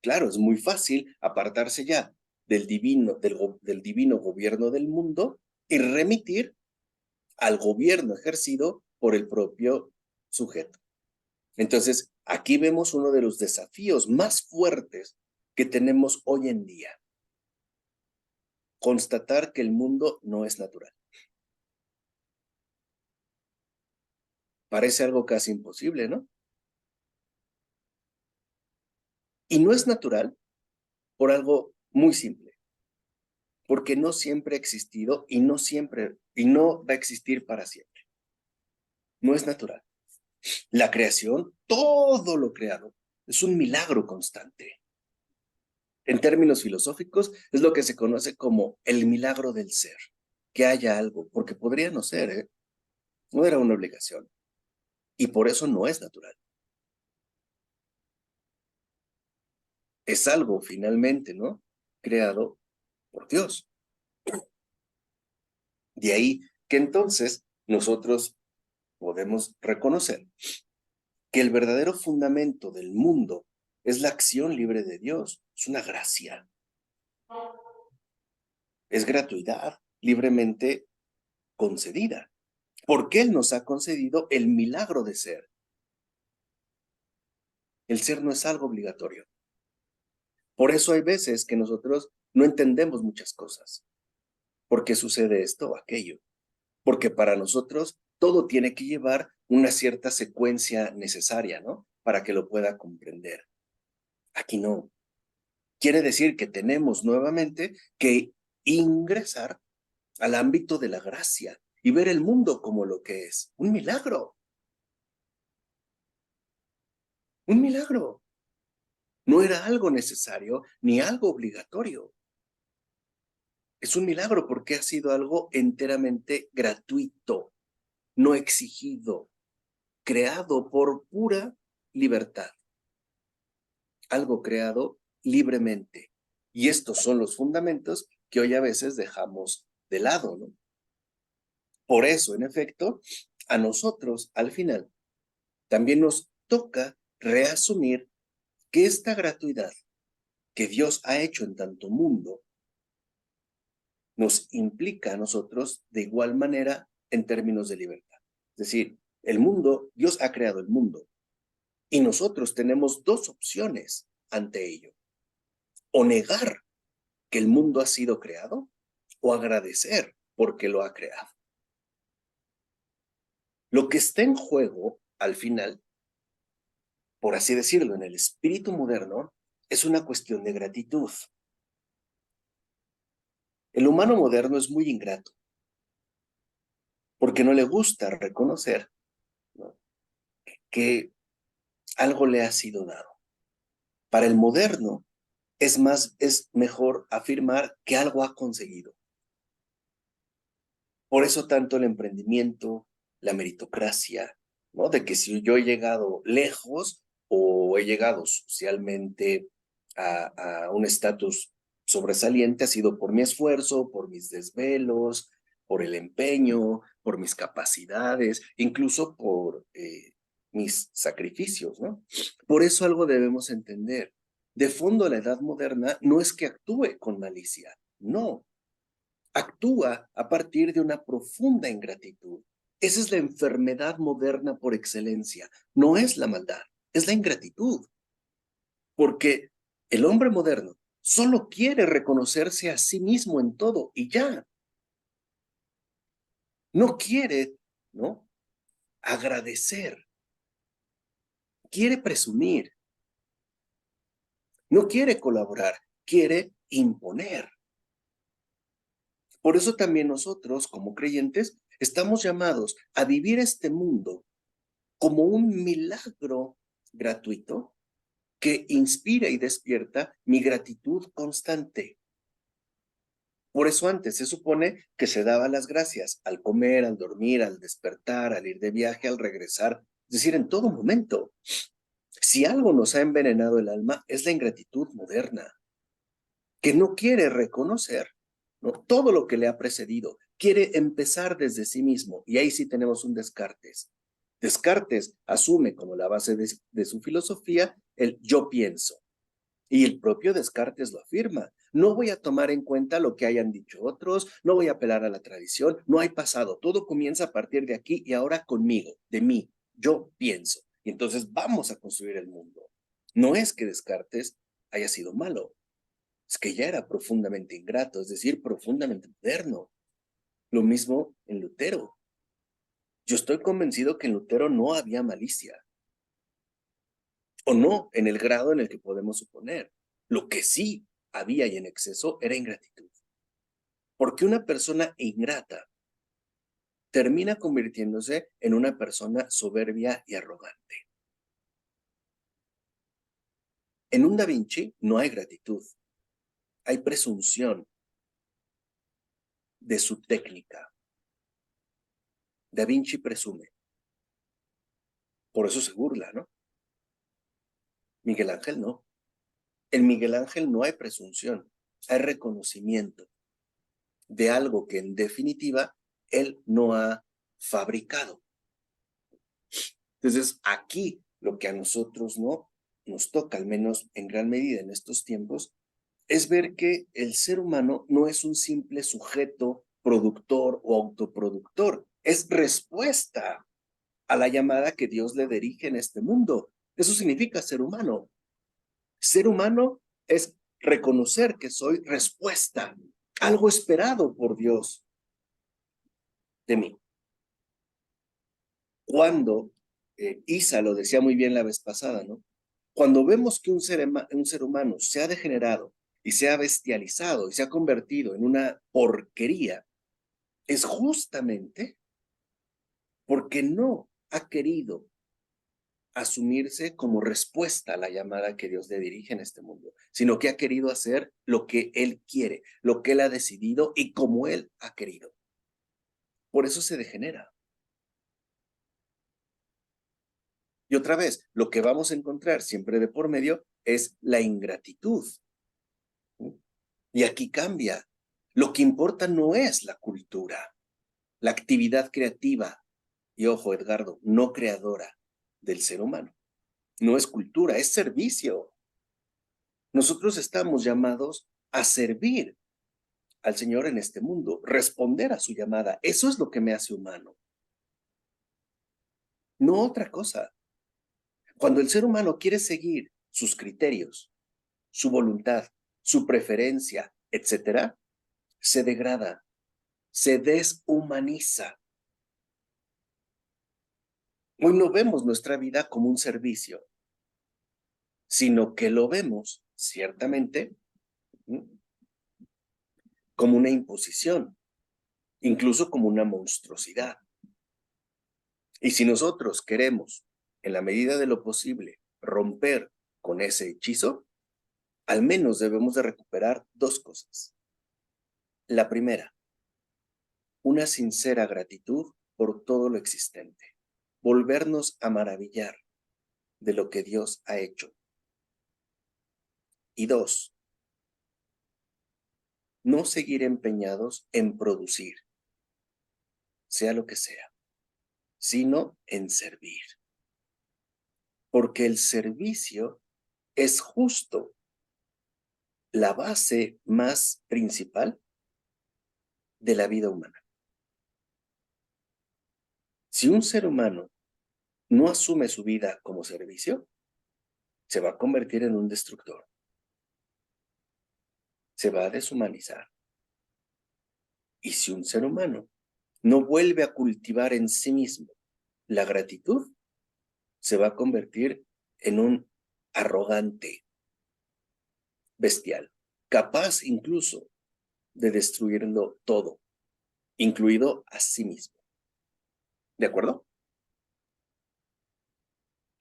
claro, es muy fácil apartarse ya del divino gobierno del mundo y remitir al gobierno ejercido por el propio sujeto. Entonces, aquí vemos uno de los desafíos más fuertes que tenemos hoy en día. Constatar que el mundo no es natural. Parece algo casi imposible, ¿no? Y no es natural por algo muy simple, porque no siempre ha existido y no va a existir para siempre. No es natural. La creación, todo lo creado, es un milagro constante. En términos filosóficos, es lo que se conoce como el milagro del ser, que haya algo, porque podría no ser, ¿eh? No era una obligación, y por eso no es natural. Es algo, finalmente, ¿no? Creado por Dios. De ahí que entonces nosotros podemos reconocer que el verdadero fundamento del mundo es la acción libre de Dios, es una gracia, es gratuidad, libremente concedida, porque Él nos ha concedido el milagro de ser. El ser no es algo obligatorio. Por eso hay veces que nosotros no entendemos muchas cosas. ¿Por qué sucede esto o aquello? Porque para nosotros todo tiene que llevar una cierta secuencia necesaria, ¿no? Para que lo pueda comprender. Aquí no. Quiere decir que tenemos nuevamente que ingresar al ámbito de la gracia y ver el mundo como lo que es. Un milagro. Un milagro. No era algo necesario ni algo obligatorio. Es un milagro porque ha sido algo enteramente gratuito, no exigido, creado por pura libertad. Algo creado libremente, Y estos son los fundamentos que hoy a veces dejamos de lado, ¿no? Por eso, en efecto, a nosotros, al final, también nos toca reasumir que esta gratuidad que Dios ha hecho en tanto mundo nos implica a nosotros de igual manera en términos de libertad. Es decir, el mundo, Dios ha creado el mundo y nosotros tenemos dos opciones ante ello. O negar que el mundo ha sido creado o agradecer porque lo ha creado. Lo que está en juego al final, por así decirlo, en el espíritu moderno, es una cuestión de gratitud. El humano moderno es muy ingrato porque no le gusta reconocer, ¿no?, que algo le ha sido dado. Para el moderno es mejor afirmar que algo ha conseguido. Por eso tanto el emprendimiento, la meritocracia, ¿no? De que si yo he llegado lejos o he llegado socialmente a un estatus sobresaliente, ha sido por mi esfuerzo, por mis desvelos, por el empeño, por mis capacidades, incluso por mis sacrificios, ¿no? Por eso algo debemos entender. De fondo, la edad moderna no es que actúe con malicia, no. Actúa a partir de una profunda ingratitud. Esa es la enfermedad moderna por excelencia. No es la maldad, es la ingratitud. Porque el hombre moderno solo quiere reconocerse a sí mismo en todo y ya. No quiere, ¿no?, agradecer. Quiere presumir. No quiere colaborar, quiere imponer. Por eso también nosotros, como creyentes, estamos llamados a vivir este mundo como un milagro gratuito que inspira y despierta mi gratitud constante. Por eso antes se supone que se daba las gracias al comer, al dormir, al despertar, al ir de viaje, al regresar, es decir, en todo momento. Si algo nos ha envenenado el alma es la ingratitud moderna, que no quiere reconocer, ¿no?, todo lo que le ha precedido, quiere empezar desde sí mismo, y ahí sí tenemos un Descartes. Descartes asume como la base de su filosofía el yo pienso, y el propio Descartes lo afirma. No voy a tomar en cuenta lo que hayan dicho otros, no voy a apelar a la tradición, no hay pasado, todo comienza a partir de aquí y ahora conmigo, de mí, yo pienso. Y entonces vamos a construir el mundo. No es que Descartes haya sido malo, es que ya era profundamente ingrato, es decir, profundamente moderno. Lo mismo en Lutero. Yo estoy convencido que en Lutero no había malicia, o no en el grado en el que podemos suponer. Lo que sí había y en exceso era ingratitud. Porque una persona ingrata termina convirtiéndose en una persona soberbia y arrogante. En un Da Vinci no hay gratitud, hay presunción de su técnica. Da Vinci presume. Por eso se burla, ¿no? Miguel Ángel no. En Miguel Ángel no hay presunción, hay reconocimiento de algo que en definitiva él no ha fabricado. Entonces, aquí lo que a nosotros no nos toca, al menos en gran medida en estos tiempos, es ver que el ser humano no es un simple sujeto productor o autoproductor, es respuesta a la llamada que Dios le dirige en este mundo. Eso significa ser humano. Ser humano es reconocer que soy respuesta, algo esperado por Dios de mí. Cuando, Isa lo decía muy bien la vez pasada, ¿no? Cuando vemos que un ser humano se ha degenerado y se ha bestializado y se ha convertido en una porquería, es justamente porque no ha querido asumirse como respuesta a la llamada que Dios le dirige en este mundo, sino que ha querido hacer lo que Él quiere, lo que Él ha decidido y como Él ha querido. Por eso se degenera. Y otra vez, lo que vamos a encontrar siempre de por medio es la ingratitud. Y aquí cambia. Lo que importa no es la cultura, la actividad creativa, y ojo, Edgardo, no creadora del ser humano. No es cultura, es servicio. Nosotros estamos llamados a servir al Señor en este mundo, responder a su llamada. Eso es lo que me hace humano, no otra cosa. Cuando el ser humano quiere seguir sus criterios, su voluntad, su preferencia, etcétera, se degrada, se deshumaniza. Hoy no vemos nuestra vida como un servicio, sino que lo vemos, ciertamente, como una imposición, incluso como una monstruosidad. Y si nosotros queremos, en la medida de lo posible, romper con ese hechizo, al menos debemos de recuperar dos cosas. La primera, una sincera gratitud por todo lo existente, volvernos a maravillar de lo que Dios ha hecho. Y dos, no seguir empeñados en producir, sea lo que sea, sino en servir. Porque el servicio es justo la base más principal de la vida humana. Si un ser humano no asume su vida como servicio, se va a convertir en un destructor. Se va a deshumanizar. Y si un ser humano no vuelve a cultivar en sí mismo la gratitud, se va a convertir en un arrogante, bestial, capaz incluso de destruirlo todo, incluido a sí mismo. ¿De acuerdo?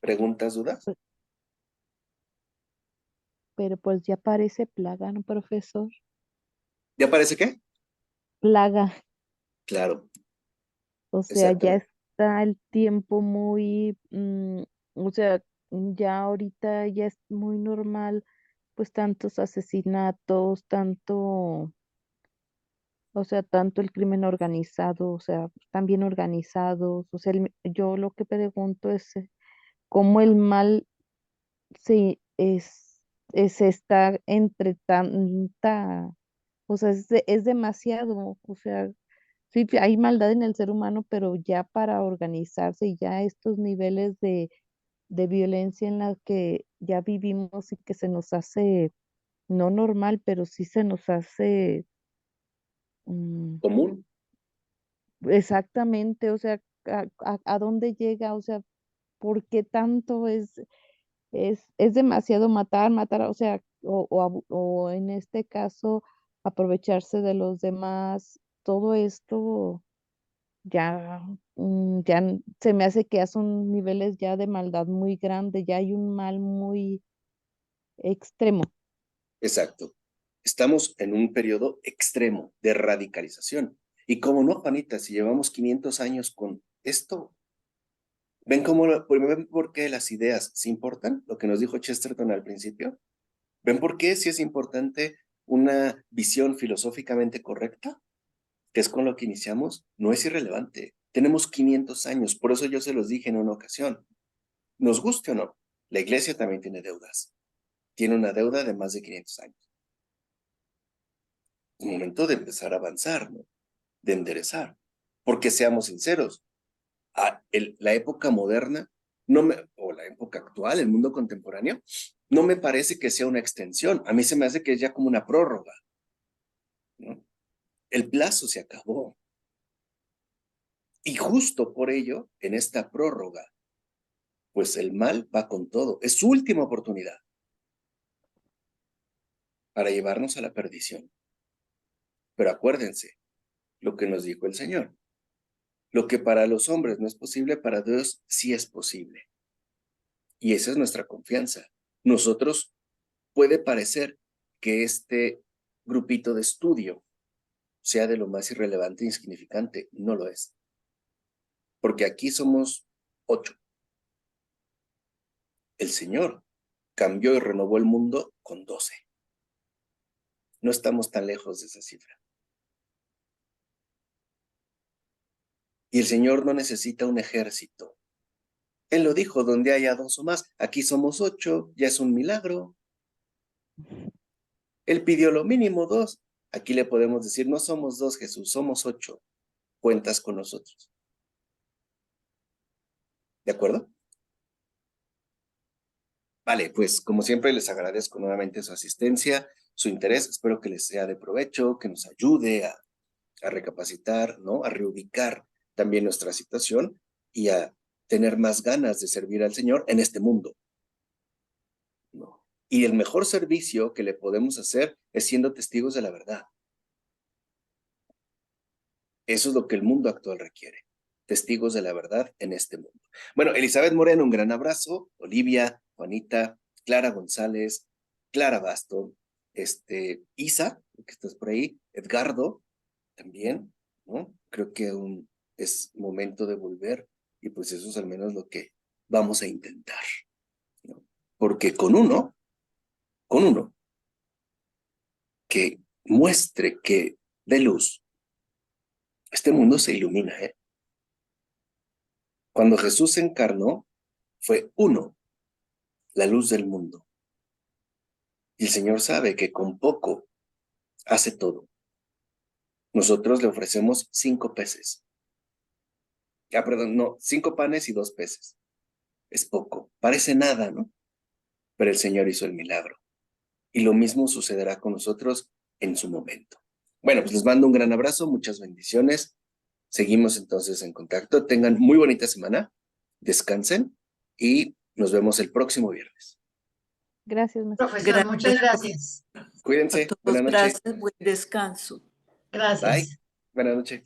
¿Preguntas, dudas? Pero pues ya parece plaga, ¿no, profesor? ¿Ya parece qué? Plaga. Claro, O sea, ya exactamente. está el tiempo muy, o sea, ya ahorita ya es muy normal, pues tantos asesinatos, tanto, o sea, tanto el crimen organizado, o sea, están bien organizados. O sea, yo lo que pregunto es cómo el mal se está entre tanta, o sea, es demasiado, o sea, sí, hay maldad en el ser humano, pero ya para organizarse y ya estos niveles de violencia en la que ya vivimos y que se nos hace no normal, pero sí se nos hace mm, Común. exactamente, o sea, a dónde llega, o sea, ¿por qué tanto es demasiado matar, o sea, o en este caso aprovecharse de los demás? Todo esto ya, se me hace que ya son niveles ya de maldad muy grande, ya hay un mal muy extremo. Exacto. Estamos en un periodo extremo de radicalización. Y como no, Juanita, si llevamos 500 años con esto, ¿ven por qué las ideas sí importan? Lo que nos dijo Chesterton al principio. ¿Ven por qué sí es importante una visión filosóficamente correcta? Que es con lo que iniciamos, no es irrelevante. Tenemos 500 años, por eso yo se los dije en una ocasión. Nos guste o no, la iglesia también tiene deudas. Tiene una deuda de más de 500 años. Es momento de empezar a avanzar, ¿no? De enderezar. Porque seamos sinceros, la época moderna, o la época actual, el mundo contemporáneo, no me parece que sea una extensión. A mí se me hace que es ya como una prórroga, ¿no? El plazo se acabó. Y justo por ello, en esta prórroga, pues el mal va con todo. Es su última oportunidad para llevarnos a la perdición. Pero acuérdense lo que nos dijo el Señor. Lo que para los hombres no es posible, para Dios sí es posible. Y esa es nuestra confianza. Nosotros puede parecer que este grupito de estudio sea de lo más irrelevante e insignificante. No lo es. Porque aquí somos 8. El Señor cambió y renovó el mundo con 12. No estamos tan lejos de esa cifra. Y el Señor no necesita un ejército. Él lo dijo, donde haya 2 o más. Aquí somos 8, ya es un milagro. Él pidió lo mínimo 2. Aquí le podemos decir, no somos 2, Jesús, somos 8. Cuentas con nosotros. ¿De acuerdo? Vale, pues como siempre les agradezco nuevamente su asistencia, su interés. Espero que les sea de provecho, que nos ayude a recapacitar, ¿no? A reubicar también nuestra situación y a tener más ganas de servir al Señor en este mundo, ¿no? Y el mejor servicio que le podemos hacer es siendo testigos de la verdad. Eso es lo que el mundo actual requiere. Testigos de la verdad en este mundo. Bueno, Elizabeth Moreno, un gran abrazo. Olivia, Juanita, Clara González, Clara Basto, Isa, que estás por ahí, Edgardo, también, ¿no? Creo que aún es momento de volver y pues eso es al menos lo que vamos a intentar, ¿no? Porque con uno que muestre, que dé luz, este mundo se ilumina, ¿eh? Cuando Jesús se encarnó, fue uno, la luz del mundo. Y el Señor sabe que con poco hace todo. Nosotros le ofrecemos 5 peces. Perdón, no, 5 panes y 2 peces. Es poco, parece nada, ¿no? Pero el Señor hizo el milagro. Y lo mismo sucederá con nosotros en su momento. Bueno, pues les mando un gran abrazo, muchas bendiciones. Seguimos entonces en contacto. Tengan muy bonita semana, descansen y nos vemos el próximo viernes. Gracias, maestro. Profesor, muchas gracias. Cuídense, A todos, buenas noches. gracias, buen descanso. Gracias. Bye, buenas noches.